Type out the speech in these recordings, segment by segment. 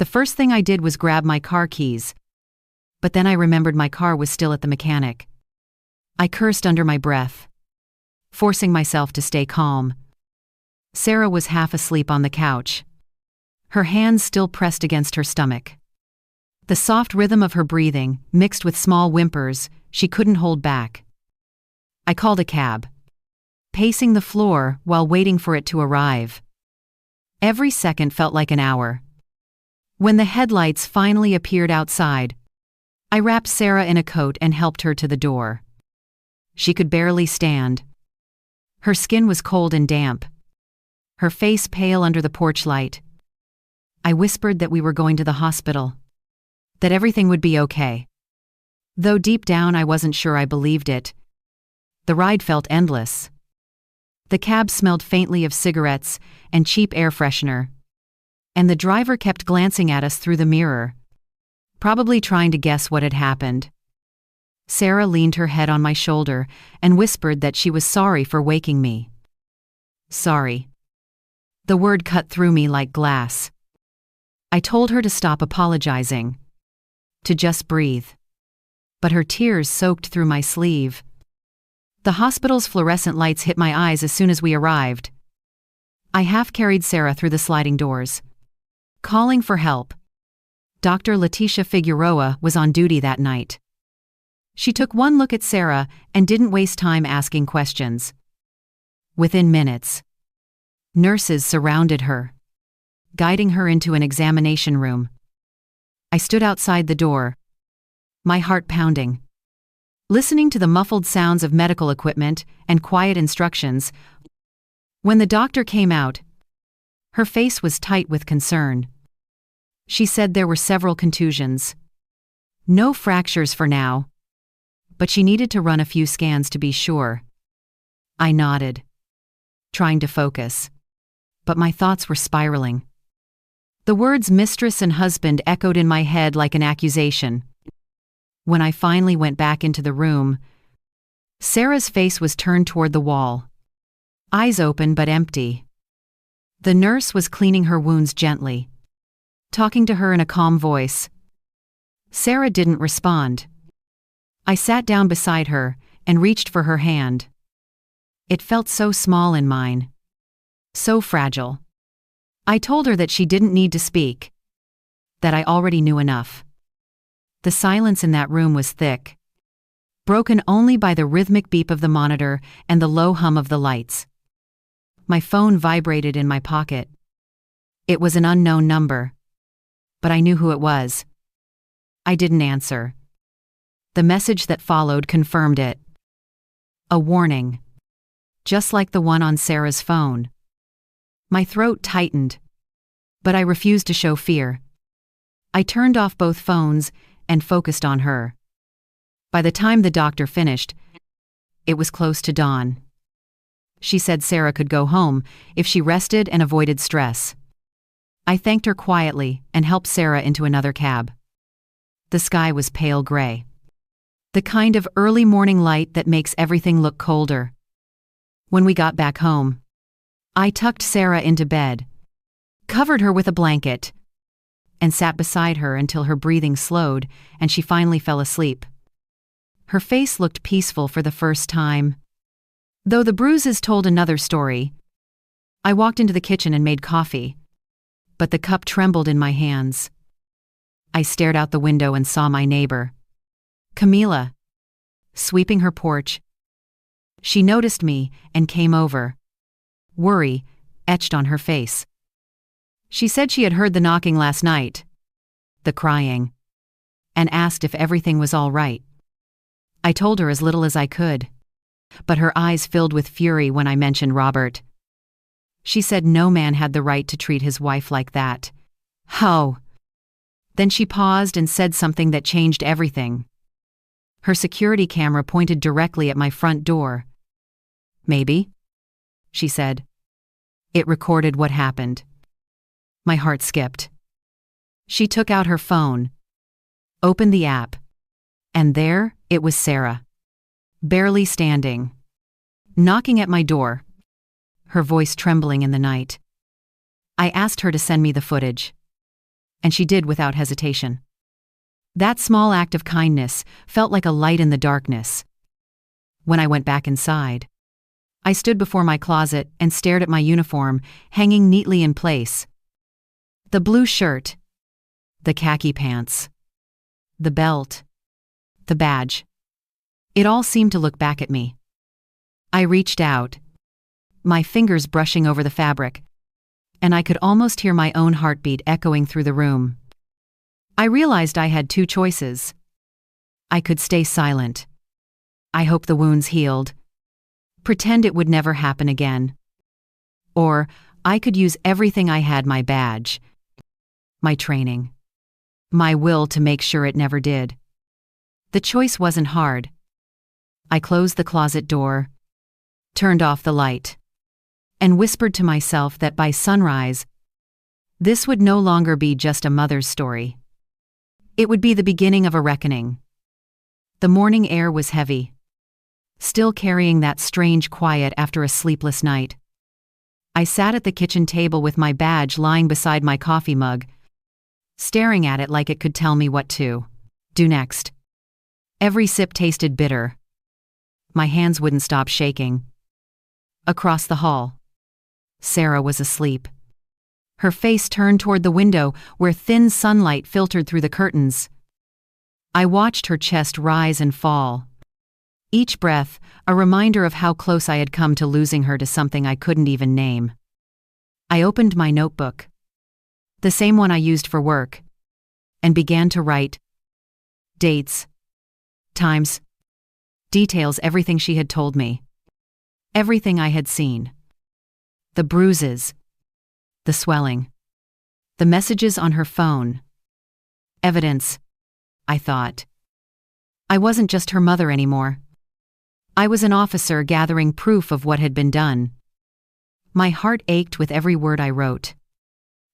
The first thing I did was grab my car keys. But then I remembered my car was still at the mechanic. I cursed under my breath, forcing myself to stay calm. Sarah was half asleep on the couch, her hands still pressed against her stomach. The soft rhythm of her breathing, mixed with small whimpers, she couldn't hold back. I called a cab, pacing the floor while waiting for it to arrive. Every second felt like an hour. When the headlights finally appeared outside, I wrapped Sarah in a coat and helped her to the door. She could barely stand. Her skin was cold and damp, her face pale under the porch light. I whispered that we were going to the hospital, that everything would be okay. Though deep down I wasn't sure I believed it. The ride felt endless. The cab smelled faintly of cigarettes and cheap air freshener, and the driver kept glancing at us through the mirror, probably trying to guess what had happened. Sarah leaned her head on my shoulder and whispered that she was sorry for waking me. Sorry. The word cut through me like glass. I told her to stop apologizing, to just breathe. But her tears soaked through my sleeve. The hospital's fluorescent lights hit my eyes as soon as we arrived. I half-carried Sarah through the sliding doors, calling for help. Dr. Leticia Figueroa was on duty that night. She took one look at Sarah and didn't waste time asking questions. Within minutes, nurses surrounded her, guiding her into an examination room. I stood outside the door, my heart pounding, listening to the muffled sounds of medical equipment and quiet instructions. When the doctor came out, her face was tight with concern. She said there were several contusions. No fractures for now, but she needed to run a few scans to be sure. I nodded, trying to focus, but my thoughts were spiraling. The words mistress and husband echoed in my head like an accusation. When I finally went back into the room, Sarah's face was turned toward the wall, eyes open but empty. The nurse was cleaning her wounds gently, talking to her in a calm voice. Sarah didn't respond. I sat down beside her and reached for her hand. It felt so small in mine, so fragile. I told her that she didn't need to speak, that I already knew enough. The silence in that room was thick, broken only by the rhythmic beep of the monitor and the low hum of the lights. My phone vibrated in my pocket. It was an unknown number, but I knew who it was. I didn't answer. The message that followed confirmed it. A warning, just like the one on Sarah's phone. My throat tightened, but I refused to show fear. I turned off both phones and focused on her. By the time the doctor finished, it was close to dawn. She said Sarah could go home if she rested and avoided stress. I thanked her quietly and helped Sarah into another cab. The sky was pale gray, the kind of early morning light that makes everything look colder. When we got back home, I tucked Sarah into bed, covered her with a blanket, and sat beside her until her breathing slowed and she finally fell asleep. Her face looked peaceful for the first time, though the bruises told another story. I walked into the kitchen and made coffee, but the cup trembled in my hands. I stared out the window and saw my neighbor, Camila, sweeping her porch. She noticed me and came over, worry etched on her face. She said she had heard the knocking last night, the crying, and asked if everything was all right. I told her as little as I could, but her eyes filled with fury when I mentioned Robert. She said no man had the right to treat his wife like that. How? Then she paused and said something that changed everything. Her security camera pointed directly at my front door. Maybe, she said. It recorded what happened. My heart skipped. She took out her phone, opened the app, and there it was Sarah, barely standing, knocking at my door, her voice trembling in the night. I asked her to send me the footage. and she did without hesitation. That small act of kindness felt like a light in the darkness. When I went back inside, I stood before my closet and stared at my uniform, hanging neatly in place. The blue shirt, the khaki pants, the belt, the badge. It all seemed to look back at me. I reached out, my fingers brushing over the fabric, and I could almost hear my own heartbeat echoing through the room. I realized I had two choices. I could stay silent. I hope the wounds healed. Pretend it would never happen again. Or I could use everything I had: my badge, my training, my will to make sure it never did. The choice wasn't hard. I closed the closet door, turned off the light, and whispered to myself that by sunrise, this would no longer be just a mother's story. It would be the beginning of a reckoning. The morning air was heavy, still carrying that strange quiet after a sleepless night. I sat at the kitchen table with my badge lying beside my coffee mug, staring at it like it could tell me what to do next. Every sip tasted bitter. My hands wouldn't stop shaking. Across the hall, Sarah was asleep. Her face turned toward the window where thin sunlight filtered through the curtains. I watched her chest rise and fall, each breath a reminder of how close I had come to losing her to something I couldn't even name. I opened my notebook, the same one I used for work, and began to write dates, times, details, everything she had told me, everything I had seen. The bruises, the swelling, the messages on her phone. Evidence, I thought. I wasn't just her mother anymore. I was an officer gathering proof of what had been done. My heart ached with every word I wrote,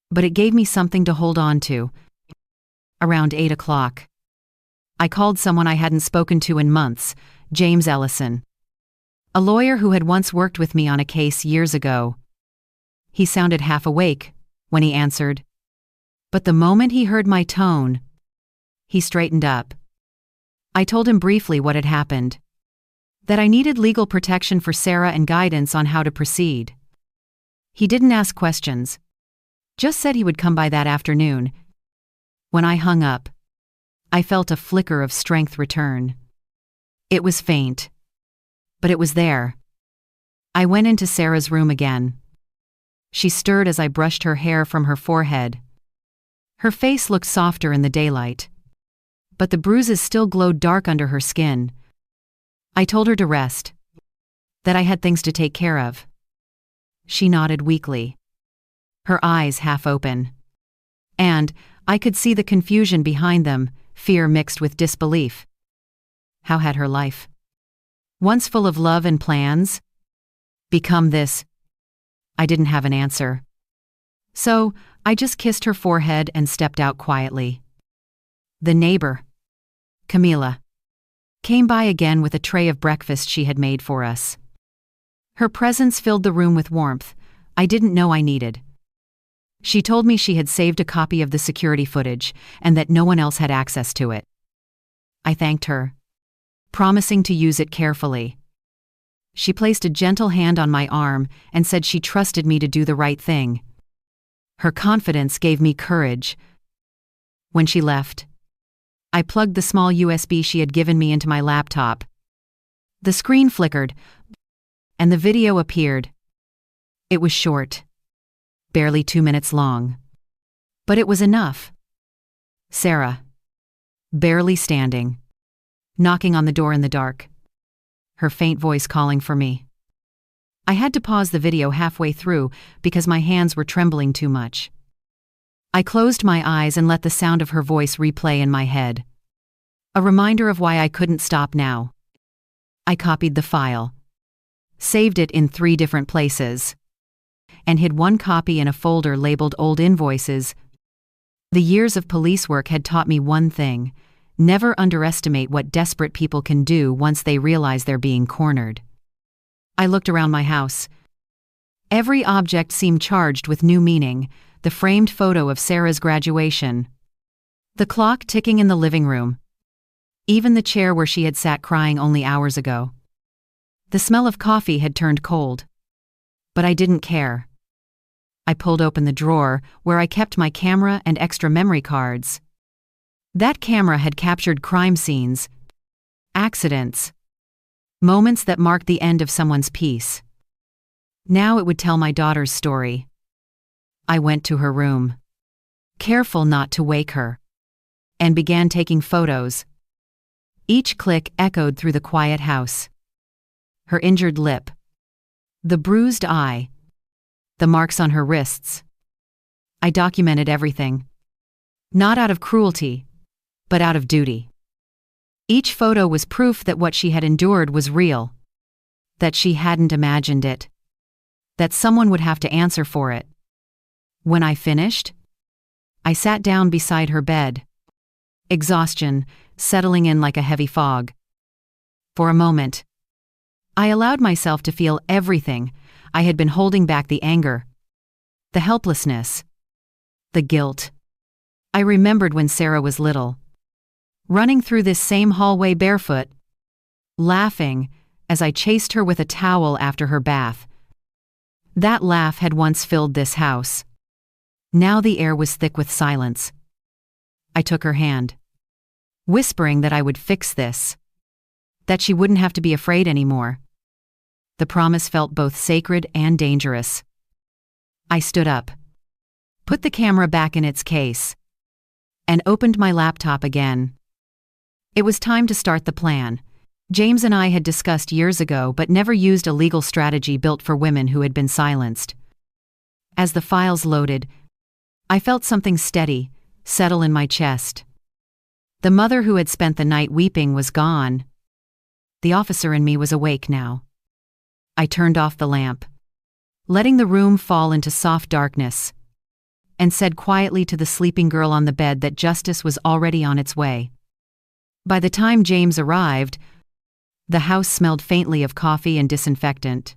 but it gave me something to hold on to. Around 8 o'clock, I called someone I hadn't spoken to in months, James Ellison, a lawyer who had once worked with me on a case years ago. He sounded half awake when he answered, but the moment he heard my tone, he straightened up. I told him briefly what had happened, that I needed legal protection for Sarah and guidance on how to proceed. He didn't ask questions, just said he would come by that afternoon. When I hung up, I felt a flicker of strength return. It was faint, but it was there. I went into Sarah's room again. She stirred as I brushed her hair from her forehead. Her face looked softer in the daylight, but the bruises still glowed dark under her skin. I told her to rest, that I had things to take care of. She nodded weakly, her eyes half open, and I could see the confusion behind them, fear mixed with disbelief. How had her life, once full of love and plans, become this? I didn't have an answer. So I just kissed her forehead and stepped out quietly. The neighbor, Camila, came by again with a tray of breakfast she had made for us. Her presence filled the room with warmth I didn't know I needed. She told me she had saved a copy of the security footage and that no one else had access to it. I thanked her, promising to use it carefully. She placed a gentle hand on my arm and said she trusted me to do the right thing. Her confidence gave me courage. When she left, I plugged the small USB she had given me into my laptop. The screen flickered, and the video appeared. It was short, barely 2 minutes long, but it was enough. Sarah, barely standing, knocking on the door in the dark, her faint voice calling for me. I had to pause the video halfway through because my hands were trembling too much. I closed my eyes and let the sound of her voice replay in my head, a reminder of why I couldn't stop now. I copied the file, saved it in 3 different places, and hid one copy in a folder labeled Old Invoices. The years of police work had taught me one thing: never underestimate what desperate people can do once they realize they're being cornered. I looked around my house. Every object seemed charged with new meaning: the framed photo of Sarah's graduation. The clock ticking in the living room. Even the chair where she had sat crying only hours ago. The smell of coffee had turned cold. But I didn't care. I pulled open the drawer where I kept my camera and extra memory cards. That camera had captured crime scenes, accidents, moments that marked the end of someone's peace. Now it would tell my daughter's story. I went to her room, careful not to wake her, and began taking photos. Each click echoed through the quiet house. Her injured lip, the bruised eye, the marks on her wrists. I documented everything. Not out of cruelty, but out of duty. Each photo was proof that what she had endured was real, that she hadn't imagined it, that someone would have to answer for it. When I finished, I sat down beside her bed, exhaustion settling in like a heavy fog. For a moment, I allowed myself to feel everything. I had been holding back: the anger, the helplessness, the guilt. I remembered when Sarah was little, running through this same hallway barefoot, laughing as I chased her with a towel after her bath. That laugh had once filled this house. Now the air was thick with silence. I took her hand, whispering that I would fix this, that she wouldn't have to be afraid anymore. The promise felt both sacred and dangerous. I stood up, put the camera back in its case, and opened my laptop again. It was time to start the plan. James and I had discussed years ago but never used a legal strategy built for women who had been silenced. As the files loaded, I felt something steady settle in my chest. The mother who had spent the night weeping was gone. The officer in me was awake now. I turned off the lamp, letting the room fall into soft darkness, and said quietly to the sleeping girl on the bed that justice was already on its way. By the time James arrived, the house smelled faintly of coffee and disinfectant.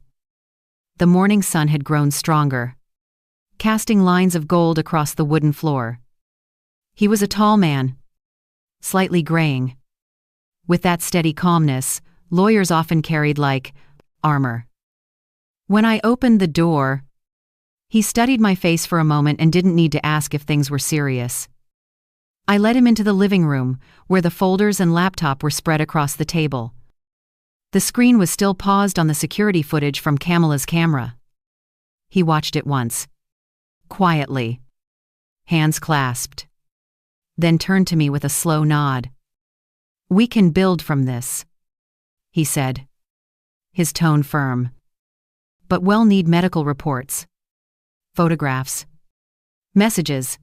The morning sun had grown stronger, casting lines of gold across the wooden floor. He was a tall man, slightly graying. With that steady calmness lawyers often carried like armor. When I opened the door, he studied my face for a moment and didn't need to ask if things were serious. I led him into the living room, where the folders and laptop were spread across the table. The screen was still paused on the security footage from Camilla's camera. He watched it once, quietly, hands clasped, then turned to me with a slow nod. "We can build from this," he said, his tone firm. "But we'll need medical reports, photographs, messages,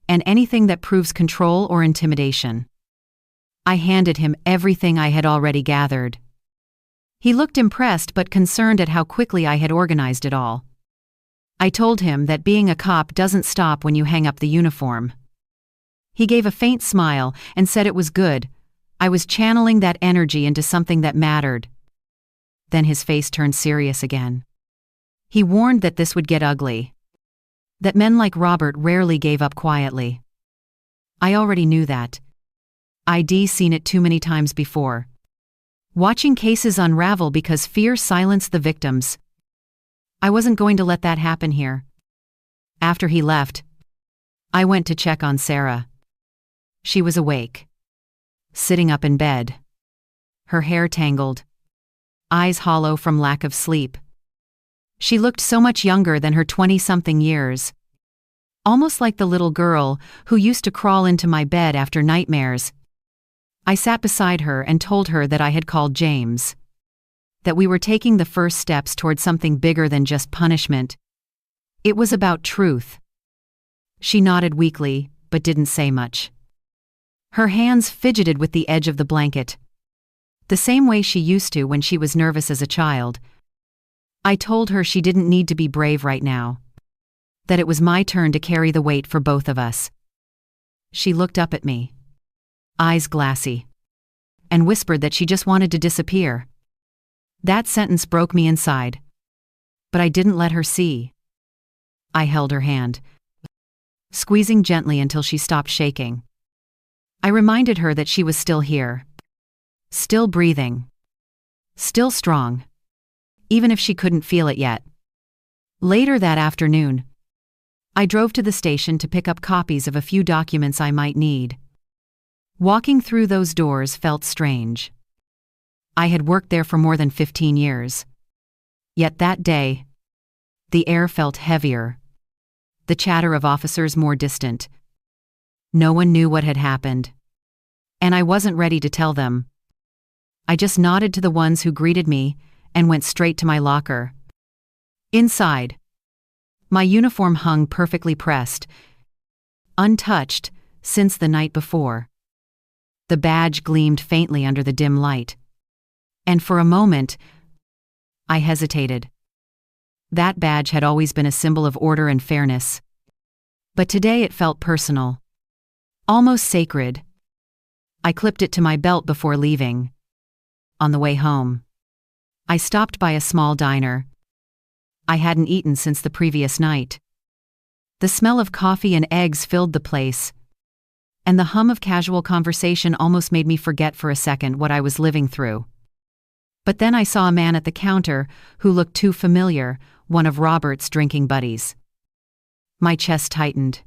and anything that proves control or intimidation." I handed him everything I had already gathered. He looked impressed but concerned at how quickly I had organized it all. I told him that being a cop doesn't stop when you hang up the uniform. He gave a faint smile and said it was good. I was channeling that energy into something that mattered. Then his face turned serious again. He warned that this would get ugly, that men like Robert rarely gave up quietly. I already knew that. I'd seen it too many times before. Watching cases unravel because fear silenced the victims. I wasn't going to let that happen here. After he left, I went to check on Sarah. She was awake, sitting up in bed, her hair tangled, eyes hollow from lack of sleep. She looked so much younger than her 20-something years, almost like the little girl who used to crawl into my bed after nightmares. I sat beside her and told her that I had called James, that we were taking the first steps toward something bigger than just punishment. It was about truth. She nodded weakly, but didn't say much. Her hands fidgeted with the edge of the blanket, the same way she used to when she was nervous as a child. I told her she didn't need to be brave right now, that it was my turn to carry the weight for both of us. She looked up at me, eyes glassy, and whispered that she just wanted to disappear. That sentence broke me inside, but I didn't let her see. I held her hand, squeezing gently until she stopped shaking. I reminded her that she was still here. Still breathing. Still strong. Even if she couldn't feel it yet. Later that afternoon, I drove to the station to pick up copies of a few documents I might need. Walking through those doors felt strange. I had worked there for more than 15 years. Yet that day, the air felt heavier. The chatter of officers more distant. No one knew what had happened. And I wasn't ready to tell them. I just nodded to the ones who greeted me and went straight to my locker. Inside, my uniform hung perfectly pressed, untouched since the night before. The badge gleamed faintly under the dim light. And for a moment, I hesitated. That badge had always been a symbol of order and fairness. But today it felt personal. Almost sacred. I clipped it to my belt before leaving. On the way home, I stopped by a small diner. I hadn't eaten since the previous night. The smell of coffee and eggs filled the place, and the hum of casual conversation almost made me forget for a second what I was living through. But then I saw a man at the counter who looked too familiar, one of Robert's drinking buddies. My chest tightened.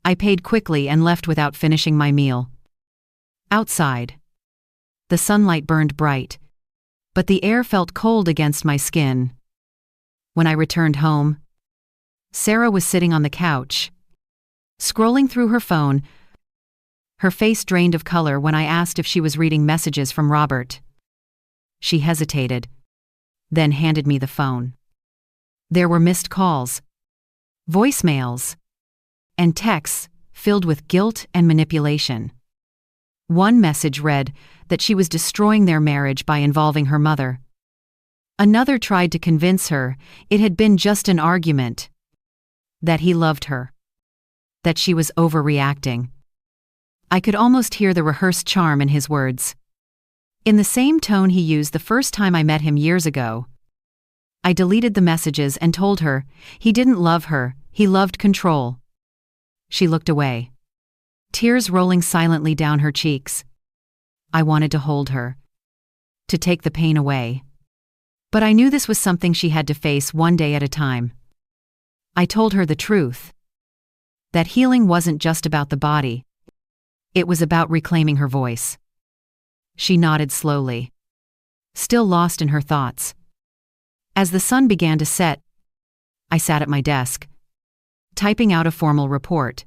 I paid quickly and left without finishing my meal. Outside, the sunlight burned bright, but the air felt cold against my skin. When I returned home, Sarah was sitting on the couch, scrolling through her phone, her face drained of color when I asked if she was reading messages from Robert. She hesitated, then handed me the phone. There were missed calls, voicemails, and texts filled with guilt and manipulation. One message read that she was destroying their marriage by involving her mother. Another tried to convince her it had been just an argument, that he loved her, that she was overreacting. I could almost hear the rehearsed charm in his words. In the same tone he used the first time I met him years ago. I deleted the messages and told her he didn't love her, he loved control. She looked away, tears rolling silently down her cheeks. I wanted to hold her, to take the pain away. But I knew this was something she had to face one day at a time. I told her the truth. That healing wasn't just about the body. It was about reclaiming her voice. She nodded slowly, still lost in her thoughts. As the sun began to set, I sat at my desk, typing out a formal report.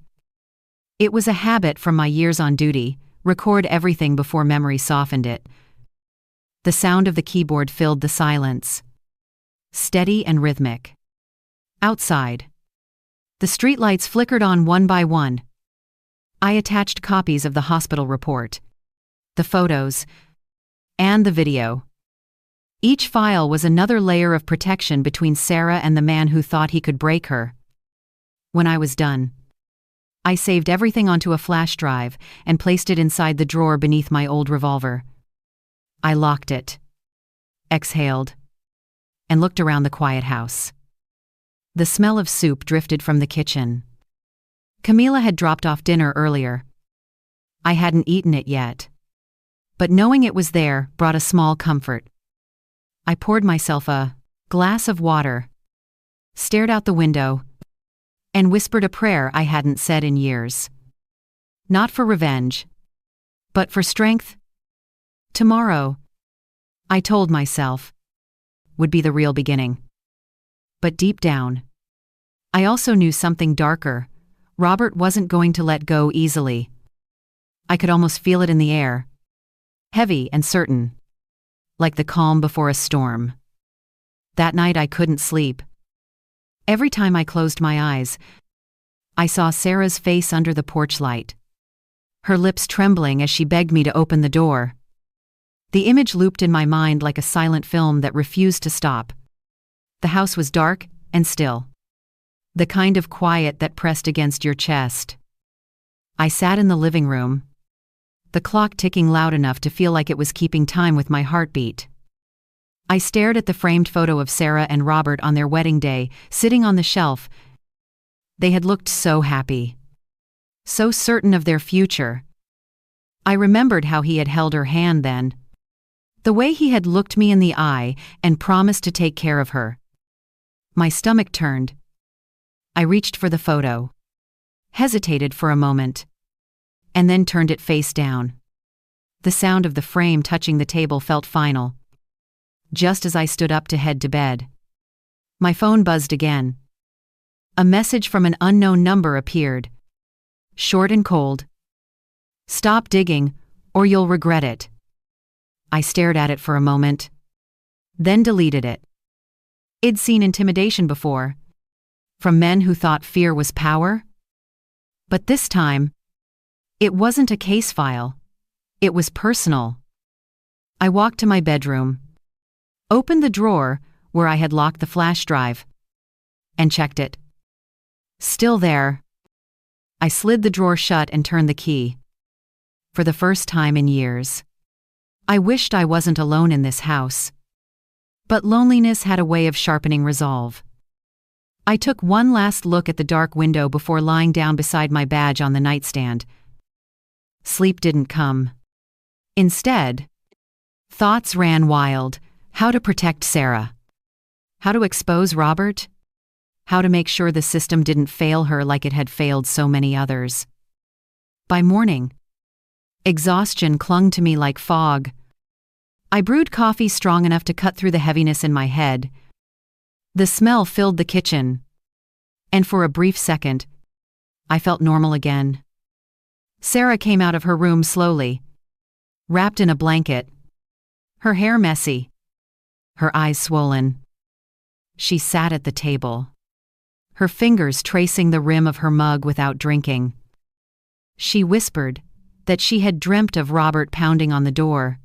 It was a habit from my years on duty, record everything before memory softened it. The sound of the keyboard filled the silence, steady and rhythmic. Outside, the streetlights flickered on one by one. I attached copies of the hospital report, the photos, and the video. Each file was another layer of protection between Sarah and the man who thought he could break her. When I was done, I saved everything onto a flash drive and placed it inside the drawer beneath my old revolver. I locked it, exhaled, and looked around the quiet house. The smell of soup drifted from the kitchen. Camila had dropped off dinner earlier. I hadn't eaten it yet, but knowing it was there brought a small comfort. I poured myself a glass of water, stared out the window, and whispered a prayer I hadn't said in years. Not for revenge, but for strength. Tomorrow, I told myself, would be the real beginning. But deep down, I also knew something darker. Robert wasn't going to let go easily. I could almost feel it in the air, heavy and certain, like the calm before a storm. That night I couldn't sleep. Every time I closed my eyes, I saw Sarah's face under the porch light, her lips trembling as she begged me to open the door. The image looped in my mind like a silent film that refused to stop. The house was dark and still, the kind of quiet that pressed against your chest. I sat in the living room, the clock ticking loud enough to feel like it was keeping time with my heartbeat. I stared at the framed photo of Sarah and Robert on their wedding day, sitting on the shelf, They had looked so happy, so certain of their future. I remembered how he had held her hand then, the way he had looked me in the eye and promised to take care of her. My stomach turned. I reached for the photo, hesitated for a moment, and then turned it face down. The sound of the frame touching the table felt final. Just as I stood up to head to bed, my phone buzzed again. A message from an unknown number appeared. Short and cold. "Stop digging, or you'll regret it." I stared at it for a moment, then deleted it. I'd seen intimidation before, from men who thought fear was power. But this time, it wasn't a case file. It was personal. I walked to my bedroom, opened the drawer where I had locked the flash drive, and checked it. Still there. I slid the drawer shut and turned the key. For the first time in years, I wished I wasn't alone in this house. But loneliness had a way of sharpening resolve. I took one last look at the dark window before lying down beside my badge on the nightstand. Sleep didn't come. Instead, thoughts ran wild. How to protect Sarah. How to expose Robert. How to make sure the system didn't fail her like it had failed so many others. By morning, exhaustion clung to me like fog. I brewed coffee strong enough to cut through the heaviness in my head. The smell filled the kitchen, and for a brief second, I felt normal again. Sarah came out of her room slowly, wrapped in a blanket, her hair messy, her eyes swollen. She sat at the table, her fingers tracing the rim of her mug without drinking. She whispered that she had dreamt of Robert pounding on the door,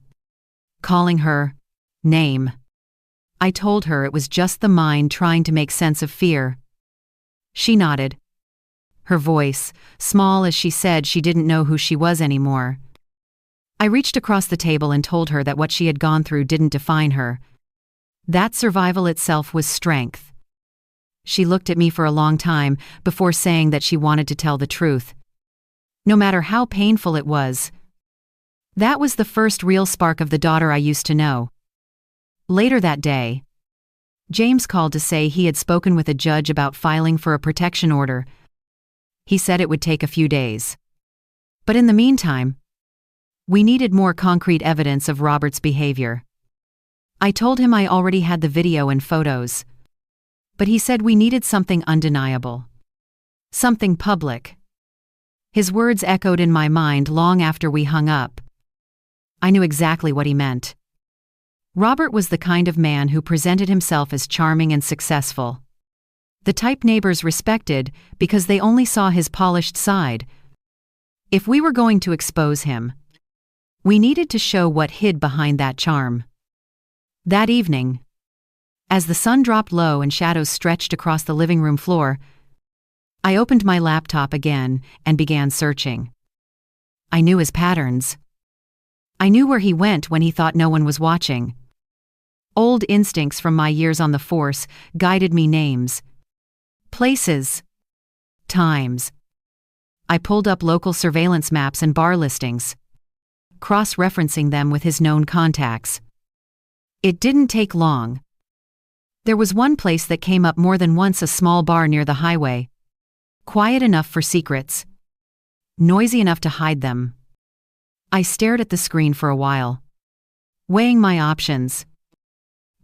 calling her name. I told her it was just the mind trying to make sense of fear. She nodded, her voice small as she said she didn't know who she was anymore. I reached across the table and told her that what she had gone through didn't define her. That survival itself was strength. She looked at me for a long time before saying that she wanted to tell the truth, no matter how painful it was. That was the first real spark of the daughter I used to know. Later that day, James called to say he had spoken with a judge about filing for a protection order. He said it would take a few days. But in the meantime, we needed more concrete evidence of Robert's behavior. I told him I already had the video and photos, but he said we needed something undeniable, something public. His words echoed in my mind long after we hung up. I knew exactly what he meant. Robert was the kind of man who presented himself as charming and successful. The type neighbors respected because they only saw his polished side. If we were going to expose him, we needed to show what hid behind that charm. That evening, as the sun dropped low and shadows stretched across the living room floor, I opened my laptop again and began searching. I knew his patterns. I knew where he went when he thought no one was watching. Old instincts from my years on the force guided me: names, places, times. I pulled up local surveillance maps and bar listings, cross-referencing them with his known contacts. It didn't take long. There was one place that came up more than once: a small bar near the highway. Quiet enough for secrets, noisy enough to hide them. I stared at the screen for a while, weighing my options.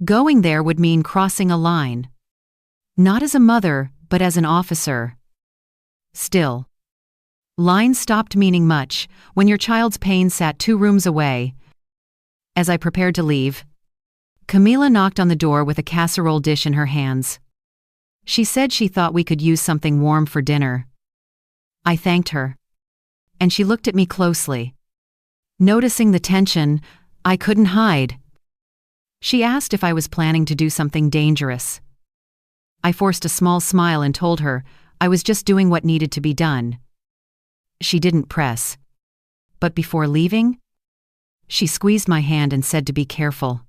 Going there would mean crossing a line. Not as a mother, but as an officer. Still, lines stopped meaning much when your child's pain sat 2 rooms away. As I prepared to leave, Camila knocked on the door with a casserole dish in her hands. She said she thought we could use something warm for dinner. I thanked her, and she looked at me closely. Noticing the tension, I couldn't hide. She asked if I was planning to do something dangerous. I forced a small smile and told her I was just doing what needed to be done. She didn't press. But before leaving, she squeezed my hand and said to be careful.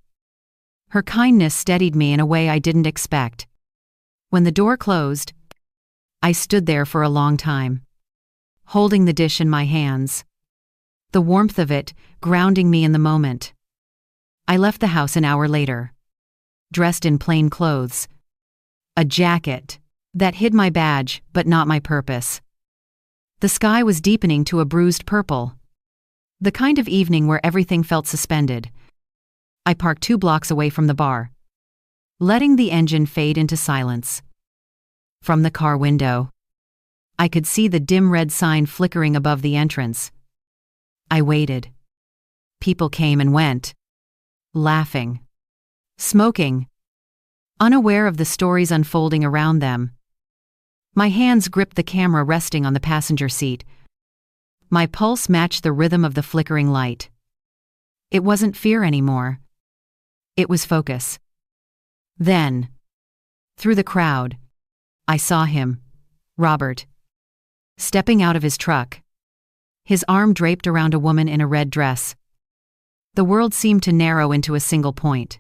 Her kindness steadied me in a way I didn't expect. When the door closed, I stood there for a long time, holding the dish in my hands, the warmth of it grounding me in the moment. I left the house an hour later, dressed in plain clothes, a jacket that hid my badge but not my purpose. The sky was deepening to a bruised purple, the kind of evening where everything felt suspended. I parked 2 blocks away from the bar, letting the engine fade into silence. From the car window, I could see the dim red sign flickering above the entrance. I waited. People came and went, laughing, smoking, unaware of the stories unfolding around them. My hands gripped the camera resting on the passenger seat. My pulse matched the rhythm of the flickering light. It wasn't fear anymore. It was focus. Then, through the crowd, I saw him, Robert, stepping out of his truck, his arm draped around a woman in a red dress. The world seemed to narrow into a single point.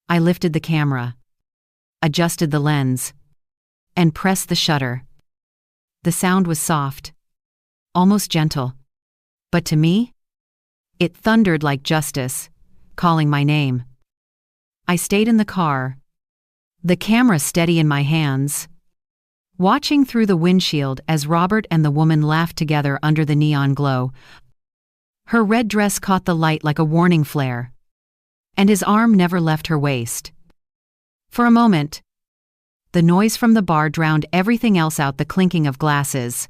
I lifted the camera, adjusted the lens, and pressed the shutter. The sound was soft, almost gentle, but to me, it thundered like justice, calling my name. I stayed in the car, the camera steady in my hands, watching through the windshield as Robert and the woman laughed together under the neon glow. Her red dress caught the light like a warning flare, and his arm never left her waist. For a moment, the noise from the bar drowned everything else out, the clinking of glasses,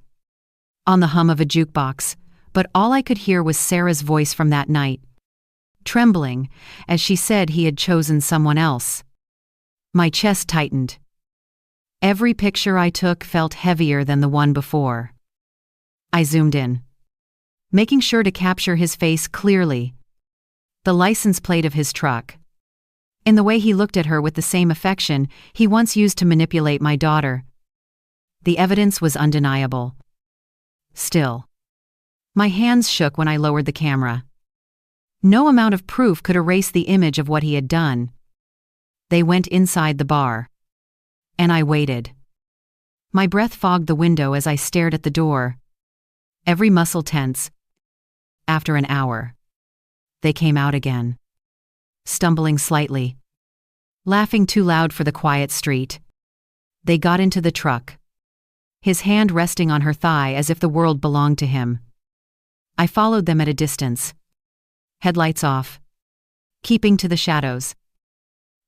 on the hum of a jukebox, but all I could hear was Sarah's voice from that night, trembling as she said he had chosen someone else. My chest tightened. Every picture I took felt heavier than the one before. I zoomed in, making sure to capture his face clearly, the license plate of his truck, in the way he looked at her with the same affection he once used to manipulate my daughter. The evidence was undeniable. Still, my hands shook when I lowered the camera. No amount of proof could erase the image of what he had done. They went inside the bar, and I waited. My breath fogged the window as I stared at the door, every muscle tense. After an hour, they came out again, stumbling slightly, laughing too loud for the quiet street. They got into the truck, his hand resting on her thigh as if the world belonged to him. I followed them at a distance, headlights off, keeping to the shadows.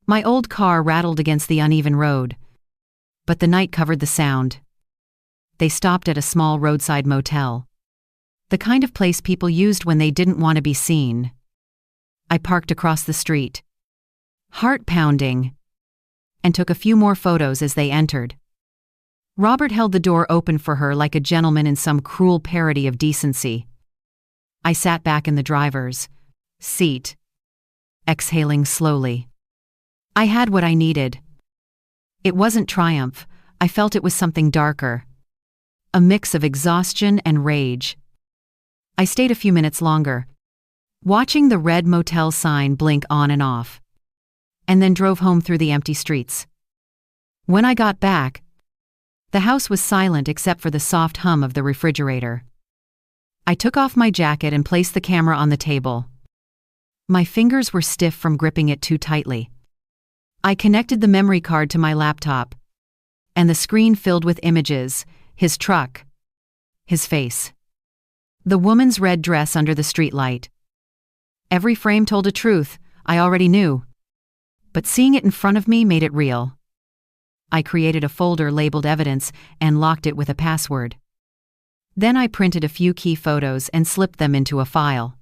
My old car rattled against the uneven road, but the night covered the sound. They stopped at a small roadside motel, the kind of place people used when they didn't want to be seen. I parked across the street, heart pounding, and took a few more photos as they entered. Robert held the door open for her like a gentleman in some cruel parody of decency. I sat back in the driver's seat, exhaling slowly. I had what I needed. It wasn't triumph, I felt it was something darker. A mix of exhaustion and rage. I stayed a few minutes longer, watching the red motel sign blink on and off, and then drove home through the empty streets. When I got back, the house was silent except for the soft hum of the refrigerator. I took off my jacket and placed the camera on the table. My fingers were stiff from gripping it too tightly. I connected the memory card to my laptop, and the screen filled with images, his truck, his face, the woman's red dress under the streetlight. Every frame told a truth I already knew, but seeing it in front of me made it real. I created a folder labeled evidence and locked it with a password. Then I printed a few key photos and slipped them into a file.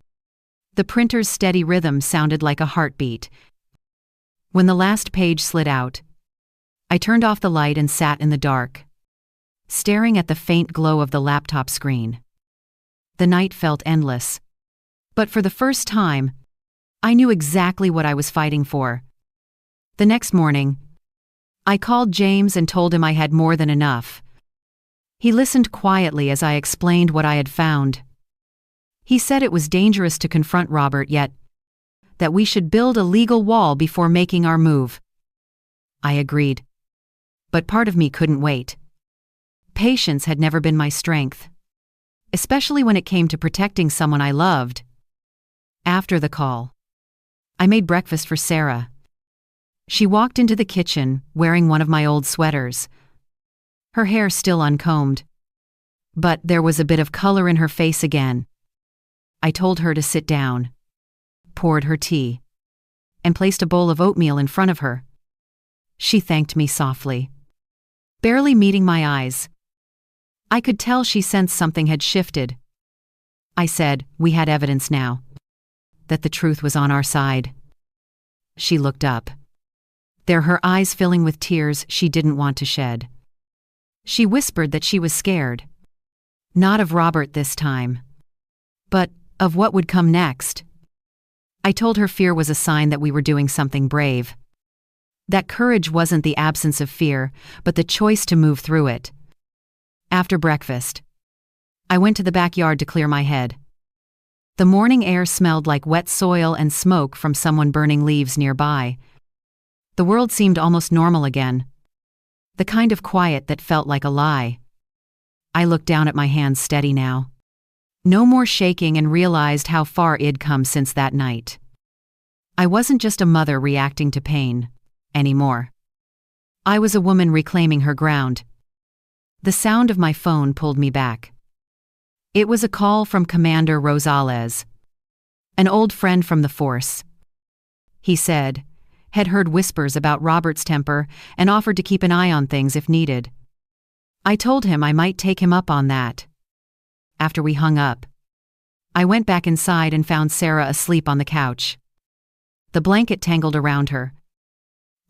The printer's steady rhythm sounded like a heartbeat. When the last page slid out, I turned off the light and sat in the dark, staring at the faint glow of the laptop screen. The night felt endless, but for the first time, I knew exactly what I was fighting for. The next morning, I called James and told him I had more than enough. He listened quietly as I explained what I had found. He said it was dangerous to confront Robert yet, that we should build a legal wall before making our move. I agreed. But part of me couldn't wait. patience had never been my strength, especially when it came to protecting someone I loved. After the call, I made breakfast for Sarah. She walked into the kitchen wearing one of my old sweaters, her hair still uncombed, but there was a bit of color in her face again. I told her to sit down, poured her tea, and placed a bowl of oatmeal in front of her. She thanked me softly, barely meeting my eyes. I could tell she sensed something had shifted. I said we had evidence now, that the truth was on our side. She looked up, her eyes filling with tears she didn't want to shed. She whispered that she was scared. Not of Robert this time, but of what would come next. I told her fear was a sign that we were doing something brave. That courage wasn't the absence of fear, but the choice to move through it. After breakfast, I went to the backyard to clear my head. The morning air smelled like wet soil and smoke from someone burning leaves nearby. The world seemed almost normal again, the kind of quiet that felt like a lie. I looked down at my hands, steady now. No more shaking, and realized how far it'd come since that night. I wasn't just a mother reacting to pain anymore. I was a woman reclaiming her ground. The sound of my phone pulled me back. It was a call from Commander Rosales, an old friend from the force. He said, had heard whispers about Robert's temper and offered to keep an eye on things if needed. I told him I might take him up on that. After we hung up, I went back inside and found Sarah asleep on the couch, the blanket tangled around her.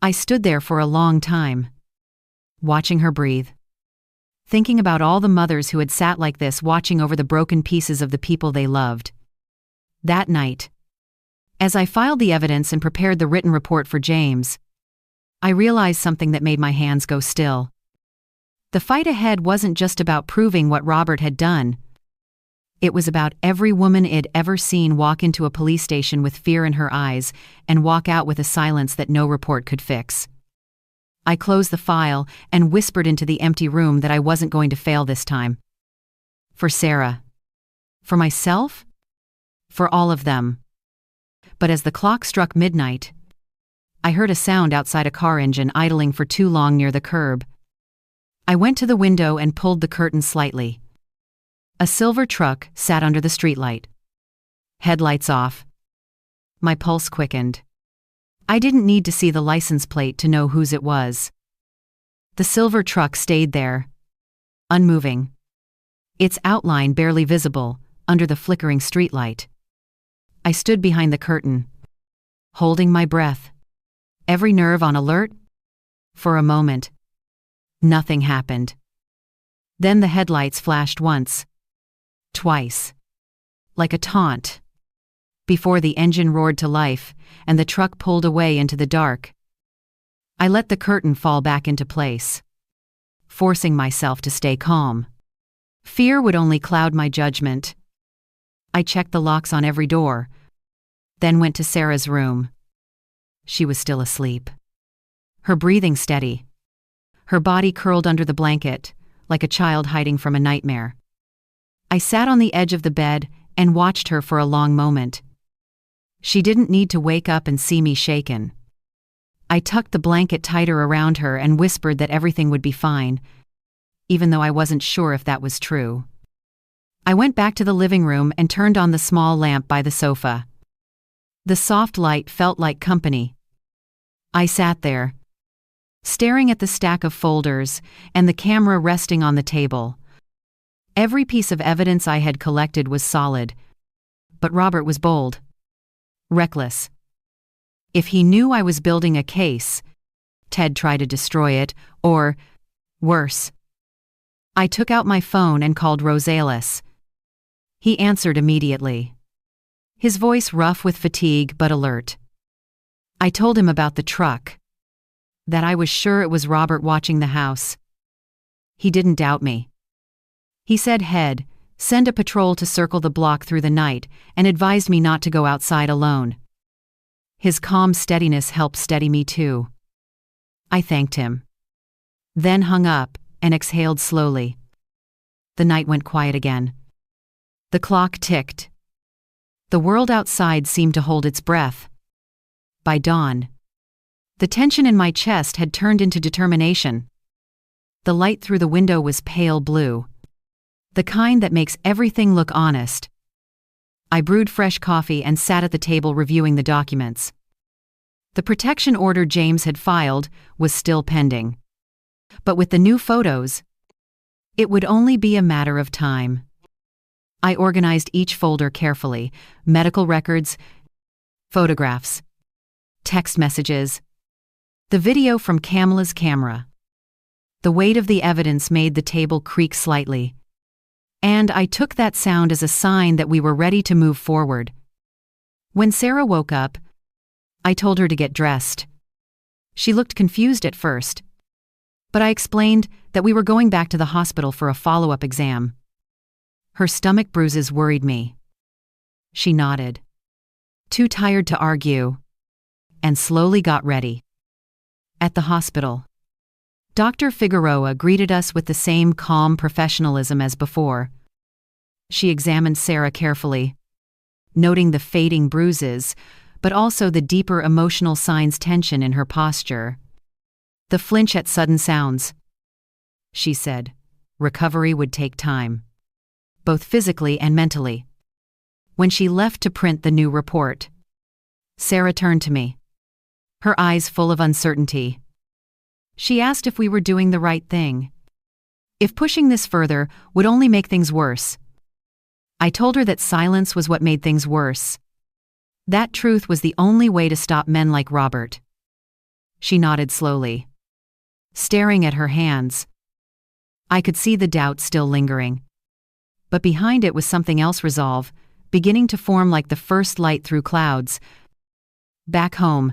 I stood there for a long time, watching her breathe, thinking about all the mothers who had sat like this, watching over the broken pieces of the people they loved. That night, as I filed the evidence and prepared the written report for James, I realized something that made my hands go still. The fight ahead wasn't just about proving what Robert had done. It was about every woman I'd ever seen walk into a police station with fear in her eyes and walk out with a silence that no report could fix. I closed the file and whispered into the empty room that I wasn't going to fail this time. For Sarah. For myself. For all of them. But as the clock struck midnight, I heard a sound outside, a car engine idling for too long near the curb. I went to the window and pulled the curtain slightly. A silver truck sat under the streetlight. Headlights off. My pulse quickened. I didn't need to see the license plate to know whose it was. The silver truck stayed there, unmoving, its outline barely visible under the flickering streetlight. I stood behind the curtain, holding my breath, every nerve on alert. For a moment, nothing happened. Then the headlights flashed once, twice, like a taunt, before the engine roared to life and the truck pulled away into the dark. I let the curtain fall back into place, forcing myself to stay calm. Fear would only cloud my judgment. I checked the locks on every door, then went to Sarah's room. She was still asleep, her breathing steady, her body curled under the blanket, like a child hiding from a nightmare. I sat on the edge of the bed and watched her for a long moment. She didn't need to wake up and see me shaken. I tucked the blanket tighter around her and whispered that everything would be fine, even though I wasn't sure if that was true. I went back to the living room and turned on the small lamp by the sofa. The soft light felt like company. I sat there, staring at the stack of folders and the camera resting on the table. Every piece of evidence I had collected was solid, but Robert was bold, reckless. If he knew I was building a case, Ted tried to destroy it, or, worse. I took out my phone and called Rosales. He answered immediately, his voice rough with fatigue but alert. I told him about the truck, that I was sure it was Robert watching the house. He didn't doubt me. He said send a patrol to circle the block through the night, and advised me not to go outside alone. His calm steadiness helped steady me too. I thanked him, then hung up and exhaled slowly. The night went quiet again. The clock ticked. The world outside seemed to hold its breath. By dawn, the tension in my chest had turned into determination. The light through the window was pale blue, the kind that makes everything look honest. I brewed fresh coffee and sat at the table reviewing the documents. The protection order James had filed was still pending. But with the new photos, it would only be a matter of time. I organized each folder carefully: medical records, photographs, text messages, the video from Kamala's camera. The weight of the evidence made the table creak slightly, and I took that sound as a sign that we were ready to move forward. When Sarah woke up, I told her to get dressed. She looked confused at first, but I explained that we were going back to the hospital for a follow-up exam. Her stomach bruises worried me. She nodded, too tired to argue, and slowly got ready. At the hospital, Dr. Figueroa greeted us with the same calm professionalism as before. She examined Sarah carefully, noting the fading bruises, but also the deeper emotional signs: tension in her posture, the flinch at sudden sounds. She said recovery would take time, both physically and mentally. When she left to print the new report, Sarah turned to me, her eyes full of uncertainty. She asked if we were doing the right thing, if pushing this further would only make things worse. I told her that silence was what made things worse. That truth was the only way to stop men like Robert. She nodded slowly, staring at her hands. I could see the doubt still lingering, but behind it was something else: resolve, beginning to form like the first light through clouds. Back home,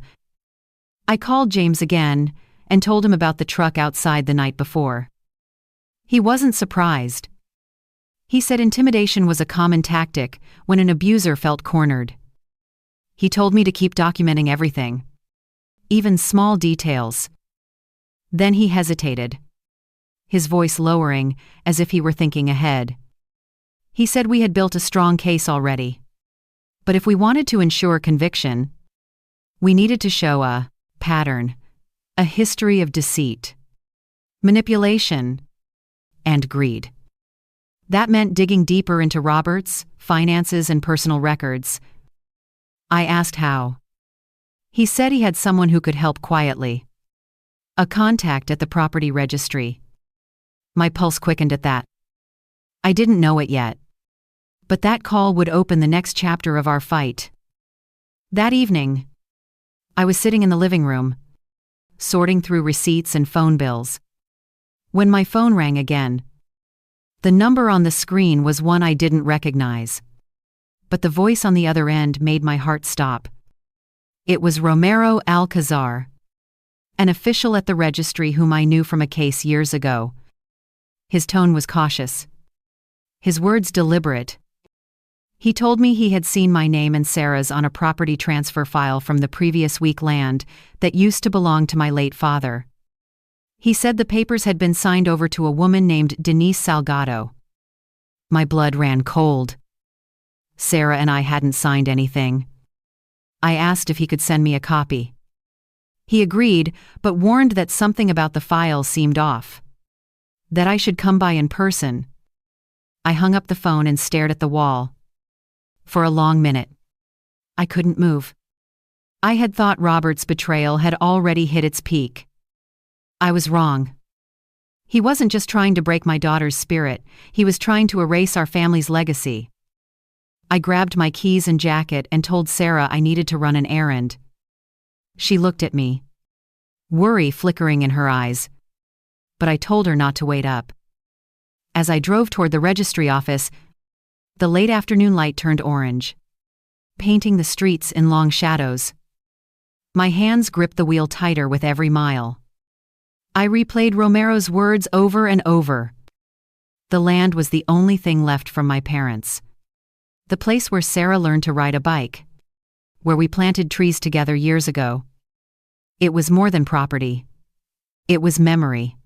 I called James again and told him about the truck outside the night before. He wasn't surprised. He said intimidation was a common tactic when an abuser felt cornered. He told me to keep documenting everything, even small details. Then he hesitated, his voice lowering as if he were thinking ahead. He said we had built a strong case already, but if we wanted to ensure conviction, we needed to show a pattern, a history of deceit, manipulation, and greed. That meant digging deeper into Robert's finances and personal records. I asked how. He said he had someone who could help quietly, a contact at the property registry. My pulse quickened at that. I didn't know it yet, but that call would open the next chapter of our fight. That evening, I was sitting in the living room, sorting through receipts and phone bills, when my phone rang again. The number on the screen was one I didn't recognize, but the voice on the other end made my heart stop. It was Romero Alcazar, an official at the registry whom I knew from a case years ago. His tone was cautious, his words deliberate. He told me he had seen my name and Sarah's on a property transfer file from the previous week, land that used to belong to my late father. He said the papers had been signed over to a woman named Denise Salgado. My blood ran cold. Sarah and I hadn't signed anything. I asked if he could send me a copy. He agreed, but warned that something about the file seemed off, that I should come by in person. I hung up the phone and stared at the wall. For a long minute, I couldn't move. I had thought Robert's betrayal had already hit its peak. I was wrong. He wasn't just trying to break my daughter's spirit, he was trying to erase our family's legacy. I grabbed my keys and jacket and told Sarah I needed to run an errand. She looked at me, worry flickering in her eyes, but I told her not to wait up. As I drove toward the registry office, the late afternoon light turned orange, painting the streets in long shadows. My hands gripped the wheel tighter with every mile. I replayed Romero's words over and over. The land was the only thing left from my parents. The place where Sarah learned to ride a bike, where we planted trees together years ago. It was more than property. It was memory,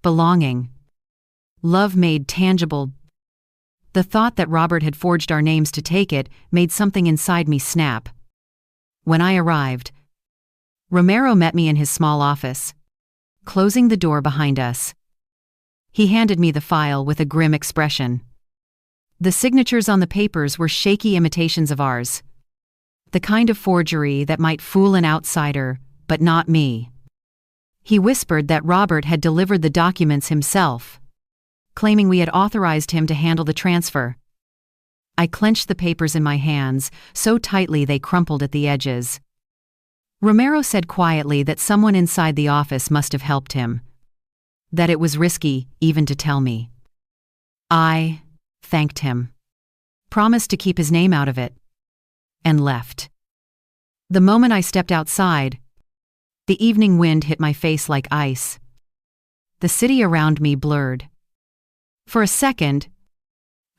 belonging, love made tangible. The thought that Robert had forged our names to take it made something inside me snap. When I arrived, Romero met me in his small office, closing the door behind us. He handed me the file with a grim expression. The signatures on the papers were shaky imitations of ours. The kind of forgery that might fool an outsider, but not me. He whispered that Robert had delivered the documents himself, claiming we had authorized him to handle the transfer. I clenched the papers in my hands, so tightly they crumpled at the edges. Romero said quietly that someone inside the office must have helped him. That it was risky, even to tell me. I thanked him, promised to keep his name out of it, and left. The moment I stepped outside, the evening wind hit my face like ice. The city around me blurred. For a second,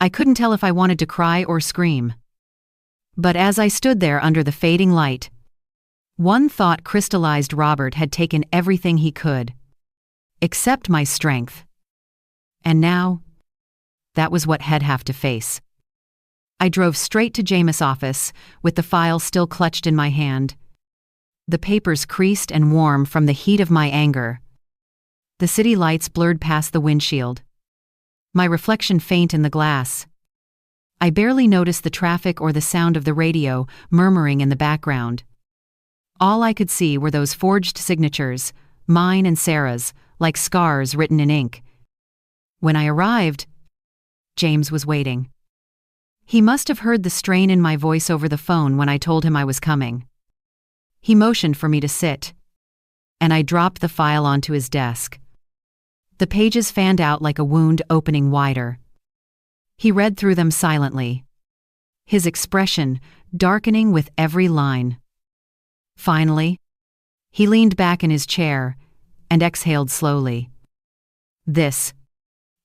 I couldn't tell if I wanted to cry or scream. But as I stood there under the fading light, one thought crystallized: Robert had taken everything he could, except my strength. And now, that was what I'd have to face. I drove straight to Jameis' office, with the file still clutched in my hand. The papers creased and warm from the heat of my anger. The city lights blurred past the windshield, my reflection faint in the glass. I barely noticed the traffic or the sound of the radio murmuring in the background. All I could see were those forged signatures, mine and Sarah's, like scars written in ink. When I arrived, James was waiting. He must have heard the strain in my voice over the phone when I told him I was coming. He motioned for me to sit, and I dropped the file onto his desk. The pages fanned out like a wound opening wider. He read through them silently, his expression darkening with every line. Finally, he leaned back in his chair and exhaled slowly. "This,"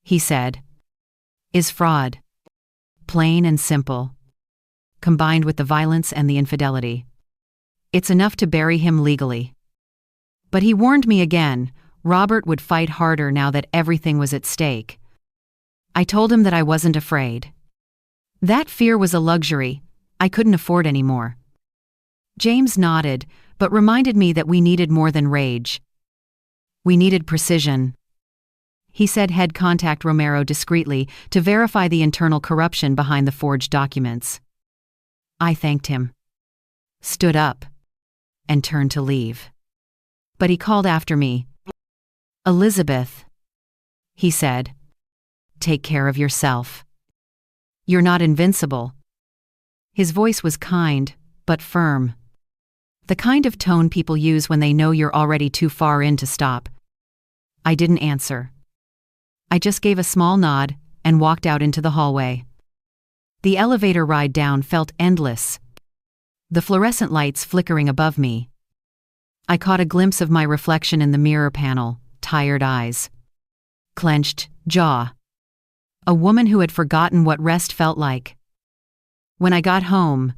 he said, "is fraud. Plain and simple. Combined with the violence and the infidelity. It's enough to bury him legally." But he warned me again, Robert would fight harder now that everything was at stake. I told him that I wasn't afraid. That fear was a luxury I couldn't afford anymore. James nodded, but reminded me that we needed more than rage. We needed precision. He said he'd contact Romero discreetly to verify the internal corruption behind the forged documents. I thanked him, stood up, and turned to leave. But he called after me. "Elizabeth," he said, "take care of yourself. You're not invincible." His voice was kind, but firm. The kind of tone people use when they know you're already too far in to stop. I didn't answer. I just gave a small nod and walked out into the hallway. The elevator ride down felt endless, the fluorescent lights flickering above me. I caught a glimpse of my reflection in the mirror panel, tired eyes, clenched jaw. A woman who had forgotten what rest felt like. When I got home,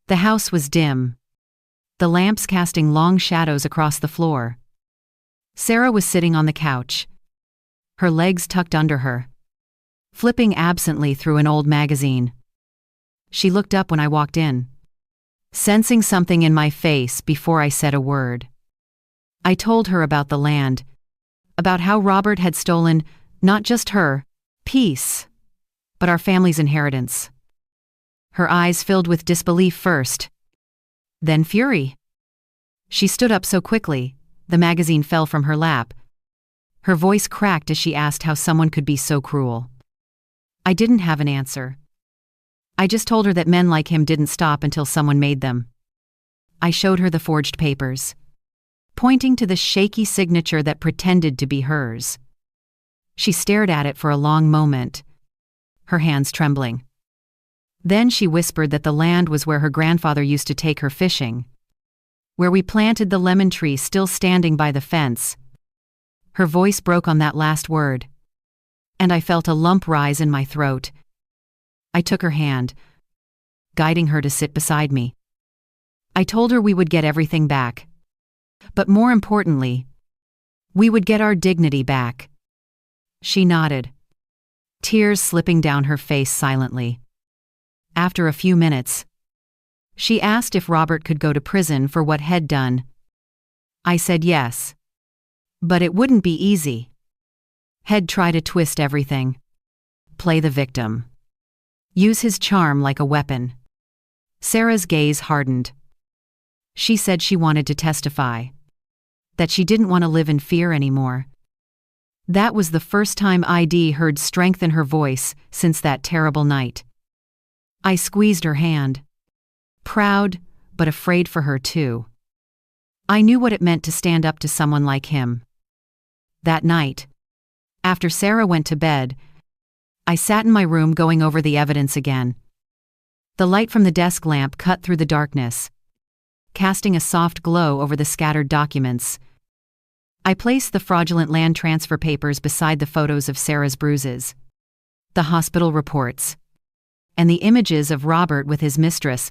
the house was dim, the lamps casting long shadows across the floor. Sarah was sitting on the couch, her legs tucked under her, flipping absently through an old magazine. She looked up when I walked in, sensing something in my face before I said a word. I told her about the land, about how Robert had stolen not just her peace, but our family's inheritance. Her eyes filled with disbelief first, then fury. She stood up so quickly, the magazine fell from her lap. Her voice cracked as she asked how someone could be so cruel. I didn't have an answer. I just told her that men like him didn't stop until someone made them. I showed her the forged papers, pointing to the shaky signature that pretended to be hers. She stared at it for a long moment, her hands trembling. Then she whispered that the land was where her grandfather used to take her fishing, where we planted the lemon tree still standing by the fence. Her voice broke on that last word, and I felt a lump rise in my throat. I took her hand, guiding her to sit beside me. I told her we would get everything back, but more importantly, we would get our dignity back. She nodded, tears slipping down her face silently. After a few minutes, she asked if Robert could go to prison for what he'd done. I said yes. But it wouldn't be easy. He'd try to twist everything. Play the victim. Use his charm like a weapon. Sarah's gaze hardened. She said she wanted to testify. That she didn't want to live in fear anymore. That was the first time I'd heard strength in her voice since that terrible night. I squeezed her hand. Proud, but afraid for her too. I knew what it meant to stand up to someone like him. That night, after Sarah went to bed, I sat in my room going over the evidence again. The light from the desk lamp cut through the darkness, casting a soft glow over the scattered documents. I placed the fraudulent land transfer papers beside the photos of Sarah's bruises, the hospital reports, and the images of Robert with his mistress.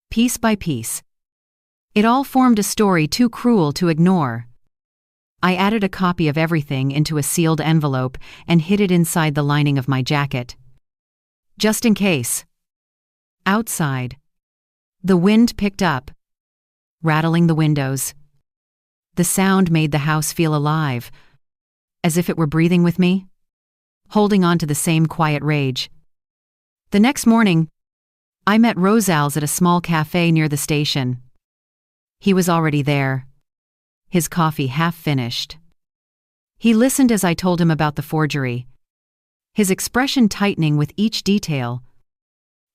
Piece by piece, it all formed a story too cruel to ignore. I added a copy of everything into a sealed envelope and hid it inside the lining of my jacket. Just in case. Outside, the wind picked up, rattling the windows. The sound made the house feel alive, as if it were breathing with me, holding on to the same quiet rage. The next morning, I met Rosales at a small cafe near the station. He was already there, his coffee half finished. He listened as I told him about the forgery, his expression tightening with each detail.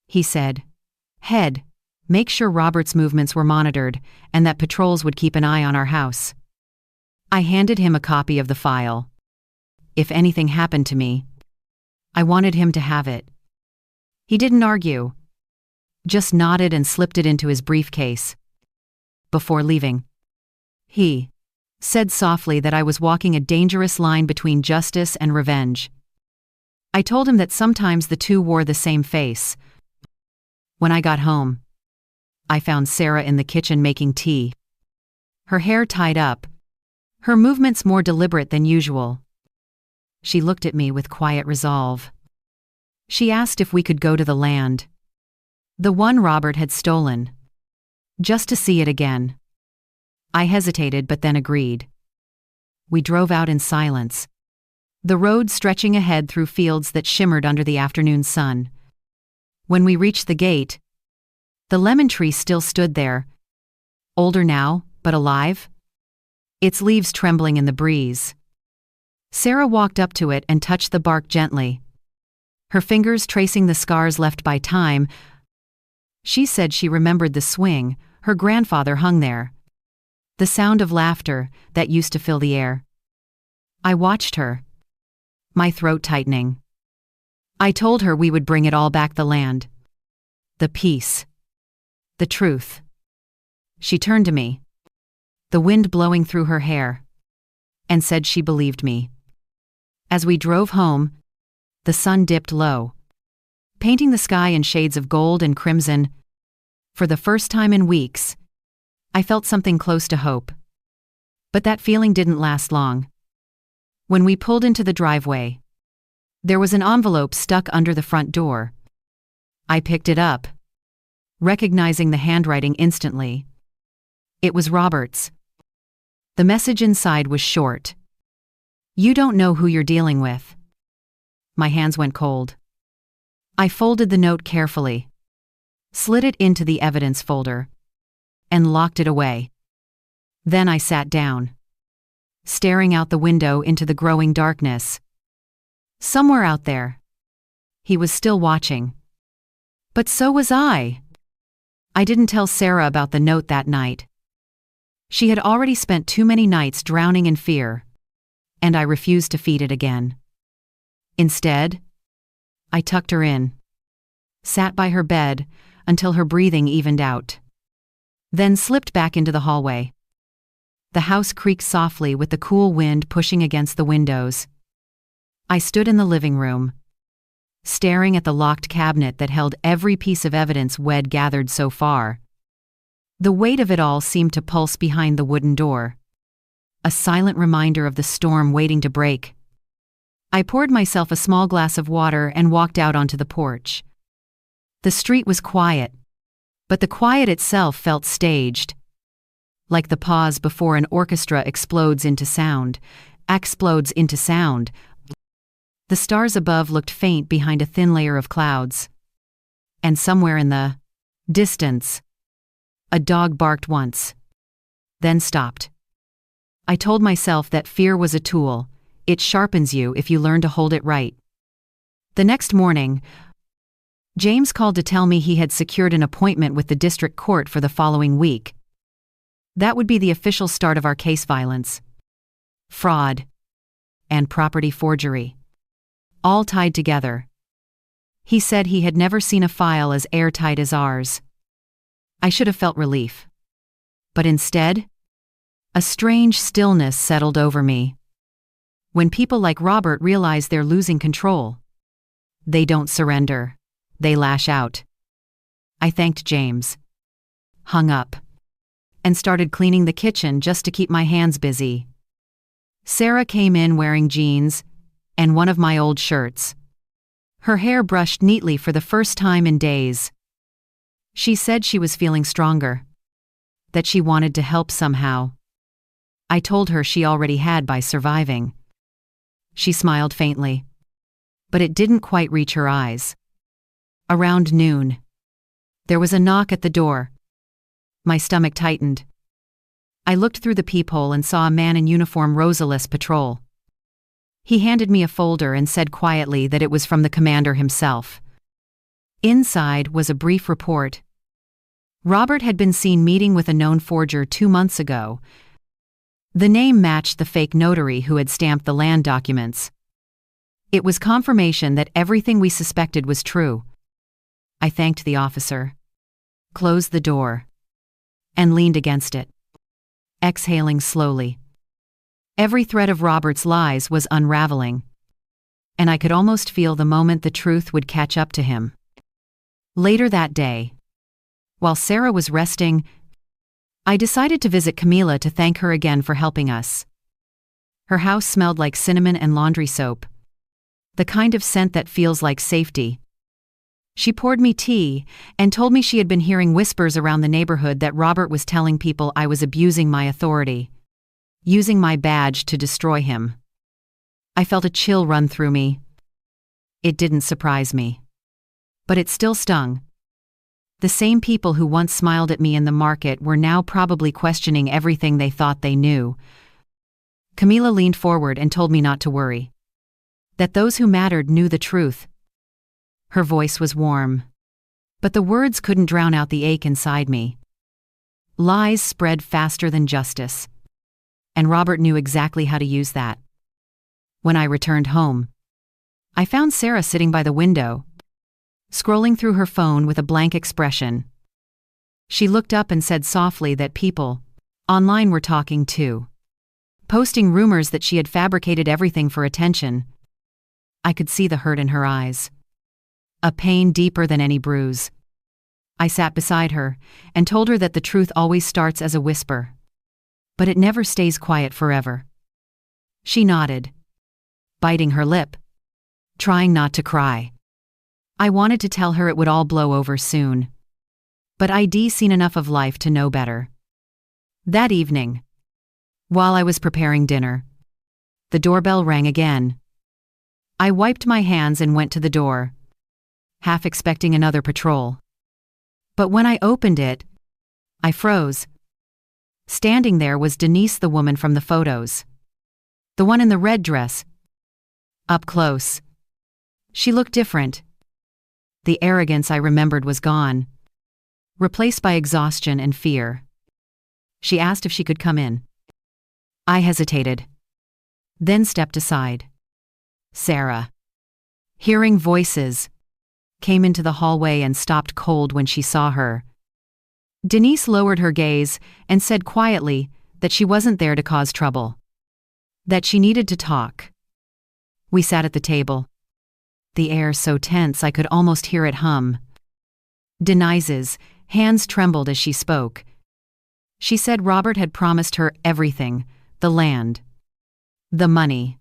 He said, "Head, make sure Robert's movements were monitored and that patrols would keep an eye on our house." I handed him a copy of the file. If anything happened to me, I wanted him to have it. He didn't argue, just nodded and slipped it into his briefcase. Before leaving, he said softly that I was walking a dangerous line between justice and revenge. I told him that sometimes the two wore the same face. When I got home, I found Sarah in the kitchen making tea. Her hair tied up, her movements more deliberate than usual. She looked at me with quiet resolve. She asked if we could go to the land, the one Robert had stolen, just to see it again. I hesitated but then agreed. We drove out in silence, the road stretching ahead through fields that shimmered under the afternoon sun. When we reached the gate, the lemon tree still stood there, older now, but alive, its leaves trembling in the breeze. Sarah walked up to it and touched the bark gently, her fingers tracing the scars left by time. She said she remembered the swing her grandfather hung there, the sound of laughter that used to fill the air. I watched her, my throat tightening. I told her we would bring it all back, the land, the peace, the truth. She turned to me, the wind blowing through her hair, and said she believed me. As we drove home, the sun dipped low, painting the sky in shades of gold and crimson. For the first time in weeks, I felt something close to hope. But that feeling didn't last long. When we pulled into the driveway, there was an envelope stuck under the front door. I picked it up, recognizing the handwriting instantly. It was Robert's. The message inside was short. "You don't know who you're dealing with." My hands went cold. I folded the note carefully, slid it into the evidence folder, and locked it away. Then I sat down, staring out the window into the growing darkness. Somewhere out there, he was still watching. But so was I. I didn't tell Sarah about the note that night. She had already spent too many nights drowning in fear, and I refused to feed it again. Instead, I tucked her in, sat by her bed until her breathing evened out, then slipped back into the hallway. The house creaked softly with the cool wind pushing against the windows. I stood in the living room, staring at the locked cabinet that held every piece of evidence we'd gathered so far. The weight of it all seemed to pulse behind the wooden door, a silent reminder of the storm waiting to break. I poured myself a small glass of water and walked out onto the porch. The street was quiet, but the quiet itself felt staged, like the pause before an orchestra explodes into sound. The stars above looked faint behind a thin layer of clouds. And somewhere in the distance, a dog barked once, then stopped. I told myself that fear was a tool. It sharpens you if you learn to hold it right. The next morning, James called to tell me he had secured an appointment with the district court for the following week. That would be the official start of our case: violence, fraud, and property forgery, all tied together. He said he had never seen a file as airtight as ours. I should have felt relief. But instead, a strange stillness settled over me. When people like Robert realize they're losing control, they don't surrender. They lash out. I thanked James, hung up, and started cleaning the kitchen just to keep my hands busy. Sarah came in wearing jeans and one of my old shirts. Her hair brushed neatly for the first time in days. She said she was feeling stronger, that she wanted to help somehow. I told her she already had by surviving. She smiled faintly, but it didn't quite reach her eyes. Around noon, there was a knock at the door. My stomach tightened. I looked through the peephole and saw a man in uniform Rosalys patrol. He handed me a folder and said quietly that it was from the commander himself. Inside was a brief report. Robert had been seen meeting with a known forger 2 months ago. The name matched the fake notary who had stamped the land documents. It was confirmation that everything we suspected was true. I thanked the officer, closed the door, and leaned against it, exhaling slowly. Every thread of Robert's lies was unraveling, and I could almost feel the moment the truth would catch up to him. Later that day, while Sarah was resting, I decided to visit Camila to thank her again for helping us. Her house smelled like cinnamon and laundry soap, the kind of scent that feels like safety. She poured me tea and told me she had been hearing whispers around the neighborhood that Robert was telling people I was abusing my authority, using my badge to destroy him. I felt a chill run through me. It didn't surprise me, but it still stung. The same people who once smiled at me in the market were now probably questioning everything they thought they knew. Camila leaned forward and told me not to worry, that those who mattered knew the truth. Her voice was warm, but the words couldn't drown out the ache inside me. Lies spread faster than justice, and Robert knew exactly how to use that. When I returned home, I found Sarah sitting by the window, scrolling through her phone with a blank expression. She looked up and said softly that people online were talking too, posting rumors that she had fabricated everything for attention. I could see the hurt in her eyes, a pain deeper than any bruise. I sat beside her and told her that the truth always starts as a whisper, but it never stays quiet forever. She nodded, biting her lip, trying not to cry. I wanted to tell her it would all blow over soon, but I'd seen enough of life to know better. That evening, while I was preparing dinner, the doorbell rang again. I wiped my hands and went to the door, half expecting another patrol. But when I opened it, I froze. Standing there was Denise, the woman from the photos. The one in the red dress. Up close. She looked different. The arrogance I remembered was gone, replaced by exhaustion and fear. She asked if she could come in. I hesitated, then stepped aside. Sarah, hearing voices, came into the hallway and stopped cold when she saw her. Denise lowered her gaze and said quietly that she wasn't there to cause trouble, that she needed to talk. We sat at the table, the air so tense I could almost hear it hum. Denise's hands trembled as she spoke. She said Robert had promised her everything: the land, the money,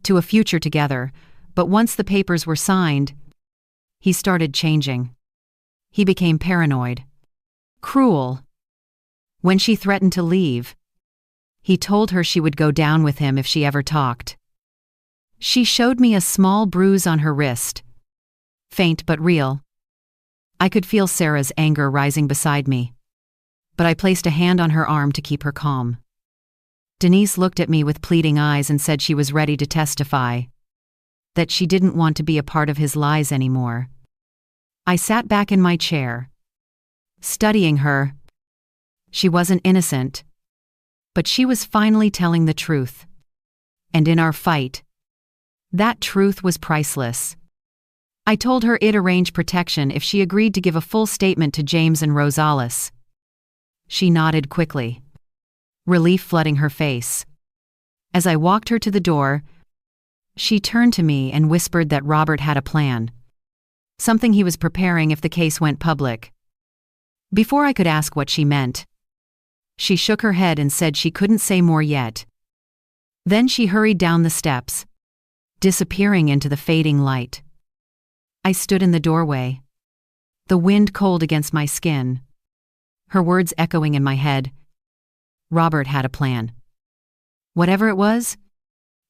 to a future together, but once the papers were signed, he started changing. He became paranoid, cruel. When she threatened to leave, he told her she would go down with him if she ever talked. She showed me a small bruise on her wrist, faint but real. I could feel Sarah's anger rising beside me, but I placed a hand on her arm to keep her calm. Denise looked at me with pleading eyes and said she was ready to testify, that she didn't want to be a part of his lies anymore. I sat back in my chair, studying her. She wasn't innocent, but she was finally telling the truth. And in our fight, that truth was priceless. I told her I'd arrange protection if she agreed to give a full statement to James and Rosales. She nodded quickly, relief flooding her face. As I walked her to the door, she turned to me and whispered that Robert had a plan, something he was preparing if the case went public. Before I could ask what she meant, she shook her head and said she couldn't say more yet. Then she hurried down the steps, disappearing into the fading light. I stood in the doorway, the wind cold against my skin, her words echoing in my head. Robert had a plan. Whatever it was,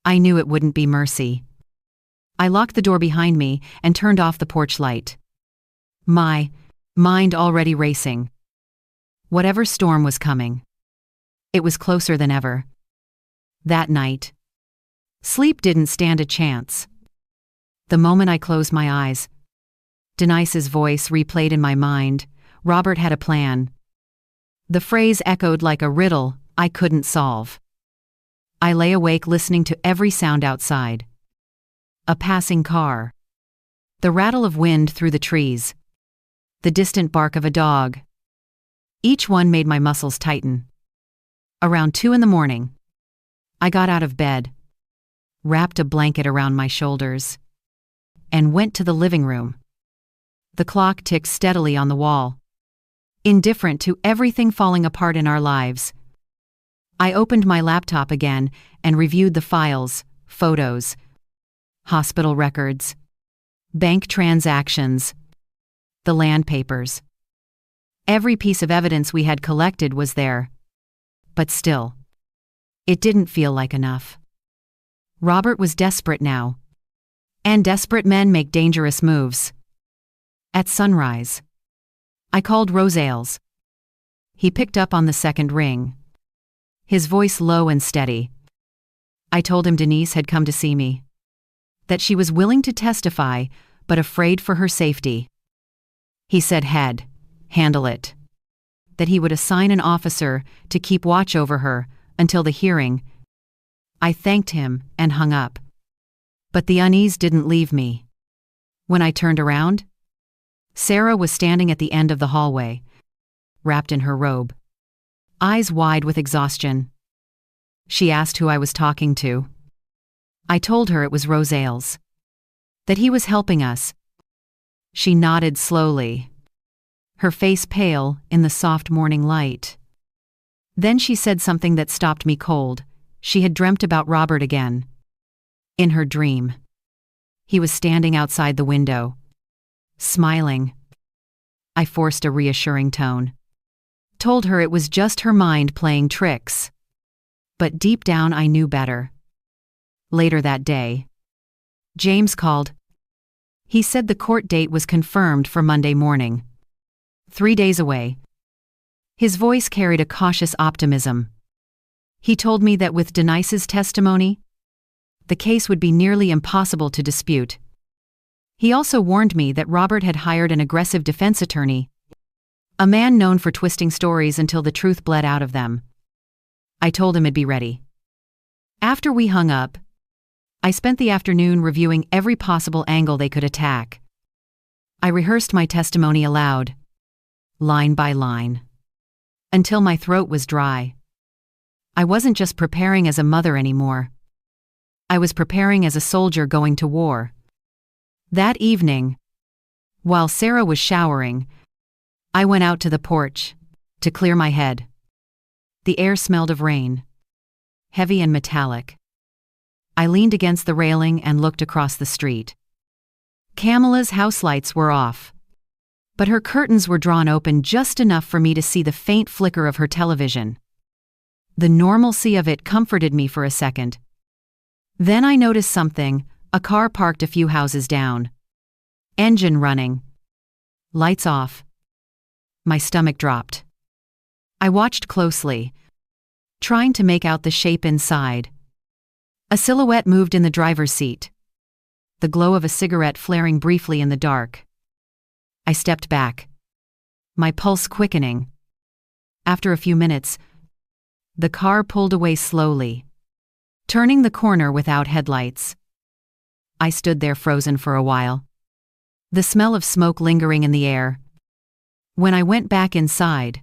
I knew it wouldn't be mercy. I locked the door behind me and turned off the porch light, my mind already racing. Whatever storm was coming, it was closer than ever. That night, sleep didn't stand a chance. The moment I closed my eyes, Denise's voice replayed in my mind. Robert had a plan. The phrase echoed like a riddle I couldn't solve. I lay awake listening to every sound outside. A passing car, the rattle of wind through the trees, the distant bark of a dog. Each one made my muscles tighten. Around 2 a.m, I got out of bed, wrapped a blanket around my shoulders, and went to the living room. The clock ticked steadily on the wall, indifferent to everything falling apart in our lives. I opened my laptop again and reviewed the files, photos, hospital records, bank transactions, the land papers. Every piece of evidence we had collected was there. But still, it didn't feel like enough. Robert was desperate now. And desperate men make dangerous moves. At sunrise, I called Rosales. He picked up on the second ring, his voice low and steady. I told him Denise had come to see me, that she was willing to testify, but afraid for her safety. He said he'd handle it, that he would assign an officer to keep watch over her until the hearing. I thanked him and hung up. But the unease didn't leave me. When I turned around, Sarah was standing at the end of the hallway, wrapped in her robe, eyes wide with exhaustion. She asked who I was talking to. I told her it was Rosales, that he was helping us. She nodded slowly, her face pale in the soft morning light. Then she said something that stopped me cold. She had dreamt about Robert again. In her dream, he was standing outside the window, smiling. I forced a reassuring tone, told her it was just her mind playing tricks. But deep down I knew better. Later that day, James called. He said the court date was confirmed for Monday morning, 3 days away. His voice carried a cautious optimism. He told me that with Denise's testimony, the case would be nearly impossible to dispute. He also warned me that Robert had hired an aggressive defense attorney, a man known for twisting stories until the truth bled out of them. I told him I'd be ready. After we hung up, I spent the afternoon reviewing every possible angle they could attack. I rehearsed my testimony aloud, line by line, until my throat was dry. I wasn't just preparing as a mother anymore. I was preparing as a soldier going to war. That evening, while Sarah was showering, I went out to the porch to clear my head. The air smelled of rain, heavy and metallic. I leaned against the railing and looked across the street. Camilla's house lights were off, but her curtains were drawn open just enough for me to see the faint flicker of her television. The normalcy of it comforted me for a second. Then I noticed something: a car parked a few houses down. Engine running. Lights off. My stomach dropped. I watched closely, trying to make out the shape inside. A silhouette moved in the driver's seat, the glow of a cigarette flaring briefly in the dark. I stepped back, my pulse quickening. After a few minutes, the car pulled away slowly, turning the corner without headlights. I stood there frozen for a while, the smell of smoke lingering in the air. When I went back inside,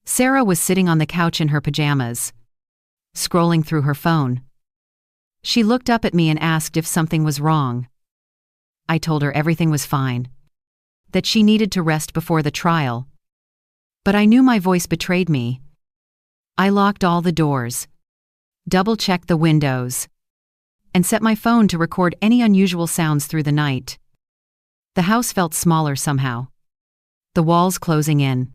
Sarah was sitting on the couch in her pajamas, scrolling through her phone. She looked up at me and asked if something was wrong. I told her everything was fine, that she needed to rest before the trial. But I knew my voice betrayed me. I locked all the doors, double-checked the windows, and set my phone to record any unusual sounds through the night. The house felt smaller somehow, the walls closing in.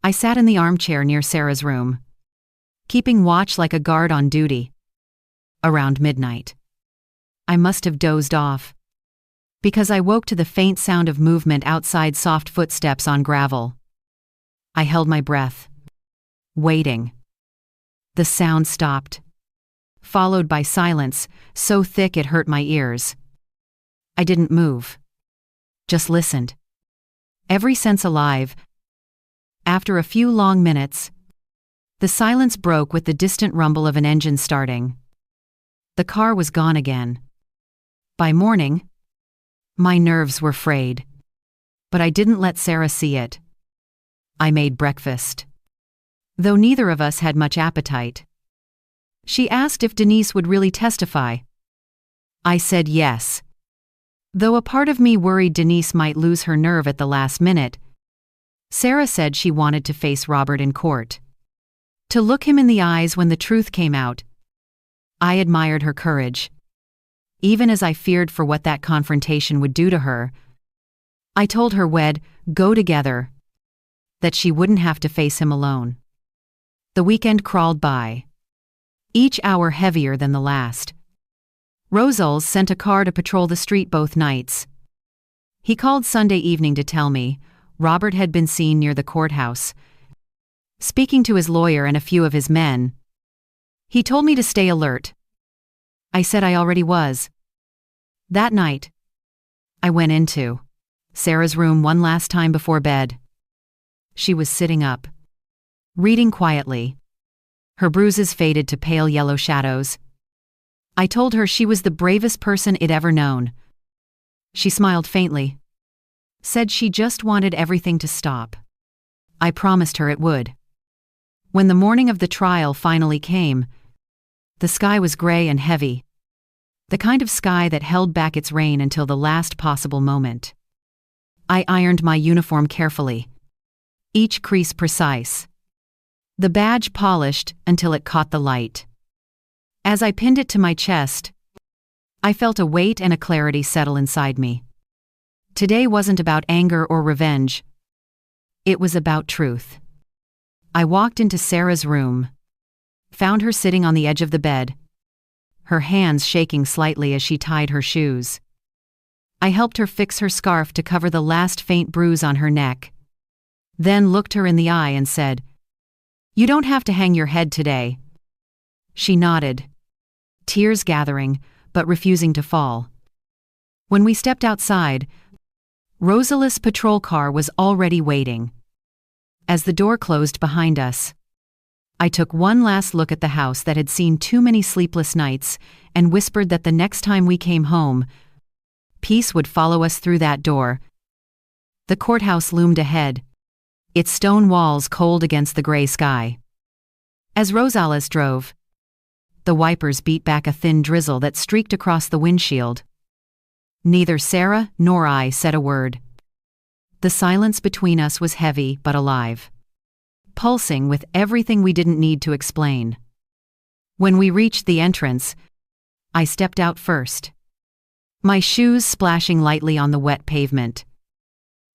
I sat in the armchair near Sarah's room, keeping watch like a guard on duty. Around midnight, I must have dozed off, because I woke to the faint sound of movement outside, soft footsteps on gravel. I held my breath, waiting. The sound stopped, followed by silence so thick it hurt my ears. I didn't move, just listened, every sense alive. After a few long minutes, the silence broke with the distant rumble of an engine starting. The car was gone again. By morning, my nerves were frayed, but I didn't let Sarah see it. I made breakfast, though neither of us had much appetite. She asked if Denise would really testify. I said yes, though a part of me worried Denise might lose her nerve at the last minute. Sarah said she wanted to face Robert in court, to look him in the eyes when the truth came out. I admired her courage, even as I feared for what that confrontation would do to her. I told her we'd go together, that she wouldn't have to face him alone. The weekend crawled by, each hour heavier than the last. Rosal's sent a car to patrol the street both nights. He called Sunday evening to tell me Robert had been seen near the courthouse, speaking to his lawyer and a few of his men. He told me to stay alert. I said I already was. That night, I went into Sarah's room one last time before bed. She was sitting up, reading quietly. Her bruises faded to pale yellow shadows. I told her she was the bravest person I'd ever known. She smiled faintly, said she just wanted everything to stop. I promised her it would. When the morning of the trial finally came, the sky was gray and heavy, the kind of sky that held back its rain until the last possible moment. I ironed my uniform carefully, each crease precise, the badge polished until it caught the light. As I pinned it to my chest, I felt a weight and a clarity settle inside me. Today wasn't about anger or revenge. It was about truth. I walked into Sarah's room, found her sitting on the edge of the bed, her hands shaking slightly as she tied her shoes. I helped her fix her scarf to cover the last faint bruise on her neck, then looked her in the eye and said, "You don't have to hang your head today." She nodded, tears gathering, but refusing to fall. When we stepped outside, Rosal's patrol car was already waiting. As the door closed behind us, I took one last look at the house that had seen too many sleepless nights and whispered that the next time we came home, peace would follow us through that door. The courthouse loomed ahead, its stone walls cold against the gray sky. As Rosales drove, the wipers beat back a thin drizzle that streaked across the windshield. Neither Sarah nor I said a word. The silence between us was heavy but alive, pulsing with everything we didn't need to explain. When we reached the entrance, I stepped out first, my shoes splashing lightly on the wet pavement.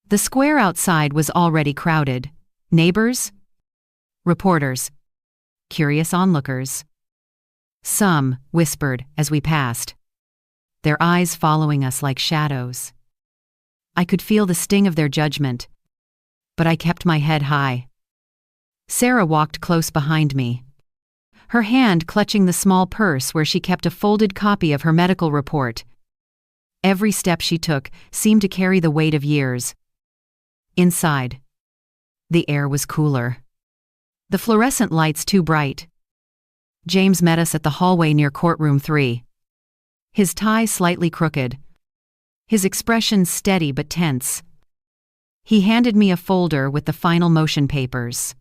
The square outside was already crowded. Neighbors, reporters, curious onlookers. Some whispered as we passed, their eyes following us like shadows. I could feel the sting of their judgment, but I kept my head high. Sarah walked close behind me, her hand clutching the small purse where she kept a folded copy of her medical report. Every step she took seemed to carry the weight of years. Inside, the air was cooler, the fluorescent lights too bright. James met us at the hallway near courtroom 3. His tie slightly crooked, his expression steady but tense. He handed me a folder with the final motion papers,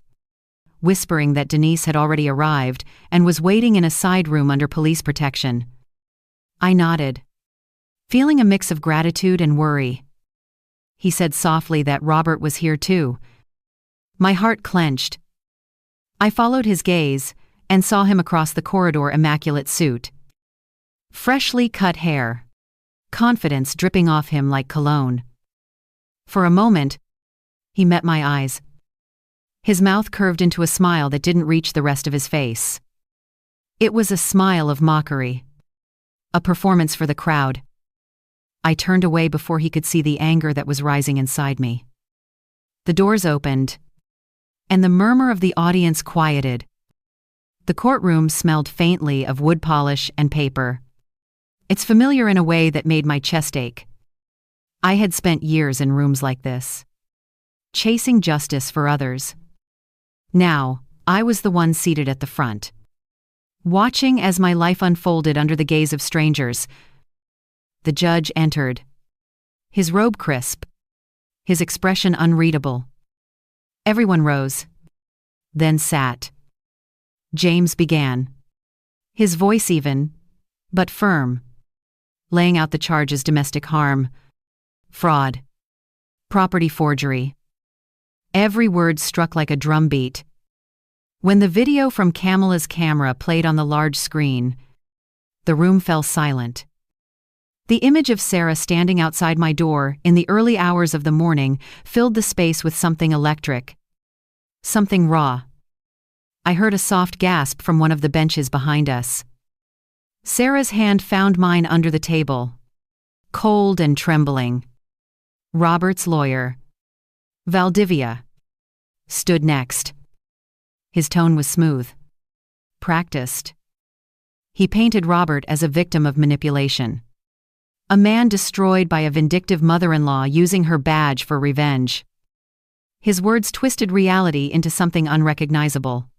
whispering that Denise had already arrived and was waiting in a side room under police protection. I nodded, feeling a mix of gratitude and worry. He said softly that Robert was here too. My heart clenched. I followed his gaze and saw him across the corridor, immaculate suit, freshly cut hair, confidence dripping off him like cologne. For a moment, he met my eyes. His mouth curved into a smile that didn't reach the rest of his face. It was a smile of mockery, a performance for the crowd. I turned away before he could see the anger that was rising inside me. The doors opened, and the murmur of the audience quieted. The courtroom smelled faintly of wood polish and paper. It's familiar in a way that made my chest ache. I had spent years in rooms like this, chasing justice for others. Now, I was the one seated at the front, watching as my life unfolded under the gaze of strangers. The judge entered, his robe crisp, his expression unreadable. Everyone rose, then sat. James began, his voice even, but firm, laying out the charges: domestic harm, fraud, property forgery. Every word struck like a drumbeat. When the video from Camilla's camera played on the large screen, the room fell silent. The image of Sarah standing outside my door in the early hours of the morning filled the space with something electric, something raw. I heard a soft gasp from one of the benches behind us. Sarah's hand found mine under the table, cold and trembling. Robert's lawyer, Valdivia, stood next. His tone was smooth, practiced. He painted Robert as a victim of manipulation, a man destroyed by a vindictive mother-in-law using her badge for revenge. His words twisted reality into something unrecognizable.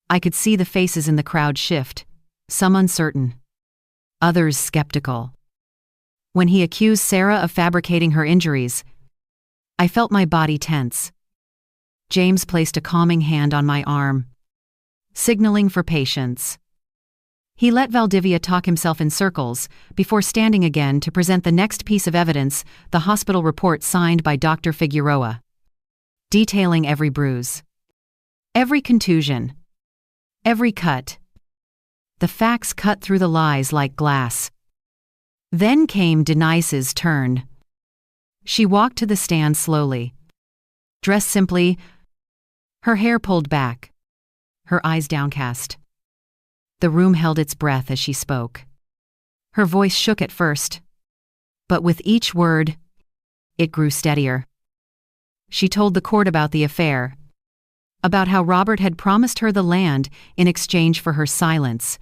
I could see the faces in the crowd shift, some uncertain, others skeptical. When he accused Sarah of fabricating her injuries, I felt my body tense. James placed a calming hand on my arm, signaling for patience. He let Valdivia talk himself in circles before standing again to present the next piece of evidence, the hospital report signed by Dr. Figueroa, detailing every bruise, every contusion, every cut. The facts cut through the lies like glass. Then came Denise's turn. She walked to the stand slowly, dressed simply, her hair pulled back, her eyes downcast. The room held its breath as she spoke. Her voice shook at first, but with each word, it grew steadier. She told the court about the affair, about how Robert had promised her the land in exchange for her silence.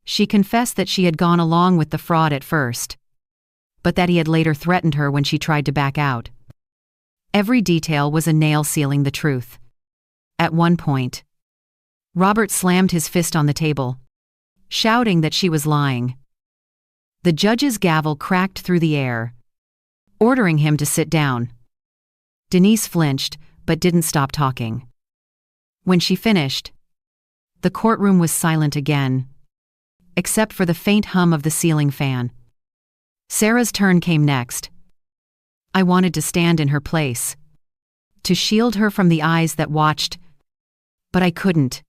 She confessed that she had gone along with the fraud at first, but that he had later threatened her when she tried to back out. Every detail was a nail sealing the truth. At one point, Robert slammed his fist on the table, shouting that she was lying. The judge's gavel cracked through the air, ordering him to sit down. Denise flinched, but didn't stop talking. When she finished, the courtroom was silent again, except for the faint hum of the ceiling fan. Sarah's turn came next. I wanted to stand in her place, to shield her from the eyes that watched, but I couldn't.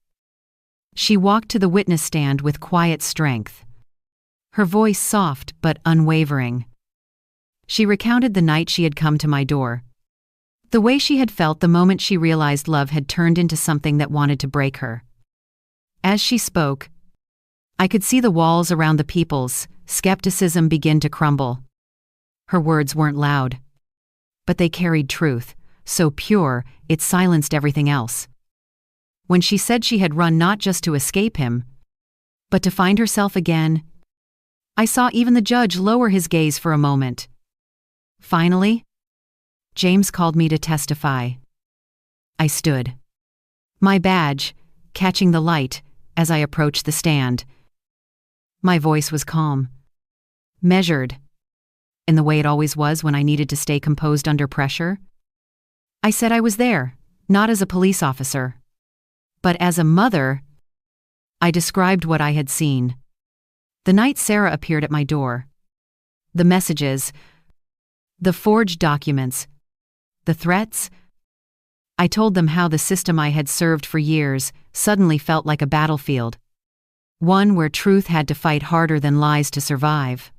She walked to the witness stand with quiet strength, her voice soft but unwavering. She recounted the night she had come to my door. The way she had felt the moment she realized love had turned into something that wanted to break her. As she spoke, I could see the walls around the people's skepticism begin to crumble. Her words weren't loud, but they carried truth, so pure it silenced everything else. When she said she had run not just to escape him, but to find herself again, I saw even the judge lower his gaze for a moment. Finally, James called me to testify. I stood, my badge catching the light as I approached the stand. My voice was calm, measured, in the way it always was when I needed to stay composed under pressure. I said I was there, not as a police officer, but as a mother. I described what I had seen. The night Sarah appeared at my door. The messages, the forged documents, the threats. I told them how the system I had served for years suddenly felt like a battlefield, one where truth had to fight harder than lies to survive.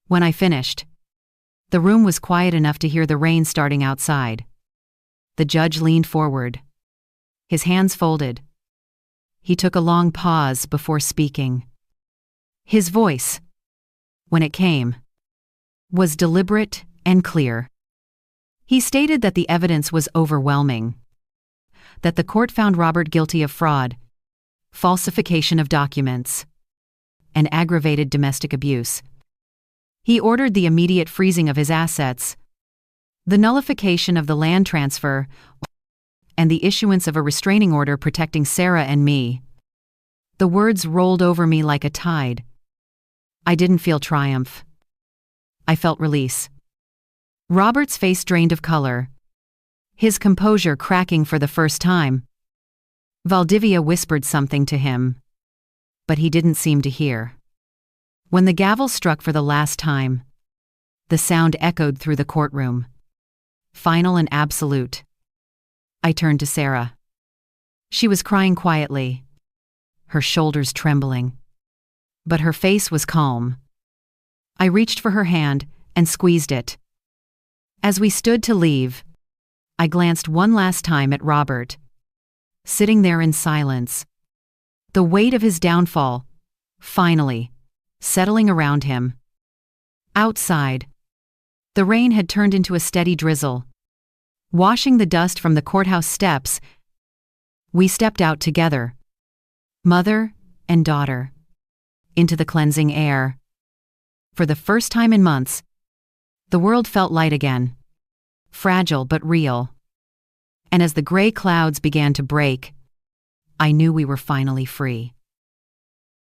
When I finished, the room was quiet enough to hear the rain starting outside. The judge leaned forward, his hands folded. He took a long pause before speaking. His voice, when it came, was deliberate and clear. He stated that the evidence was overwhelming, that the court found Robert guilty of fraud, falsification of documents, and aggravated domestic abuse. He ordered the immediate freezing of his assets, the nullification of the land transfer, and the issuance of a restraining order protecting Sarah and me. The words rolled over me like a tide. I didn't feel triumph. I felt release. Robert's face drained of color, his composure cracking for the first time. Valdivia whispered something to him, but he didn't seem to hear. When the gavel struck for the last time, the sound echoed through the courtroom, final and absolute. I turned to Sarah. She was crying quietly, her shoulders trembling, but her face was calm. I reached for her hand and squeezed it. As we stood to leave, I glanced one last time at Robert, sitting there in silence, the weight of his downfall, finally, settling around him. Outside, the rain had turned into a steady drizzle, washing the dust from the courthouse steps. We stepped out together, mother and daughter, into the cleansing air. For the first time in months, the world felt light again, fragile but real. And as the gray clouds began to break, I knew we were finally free.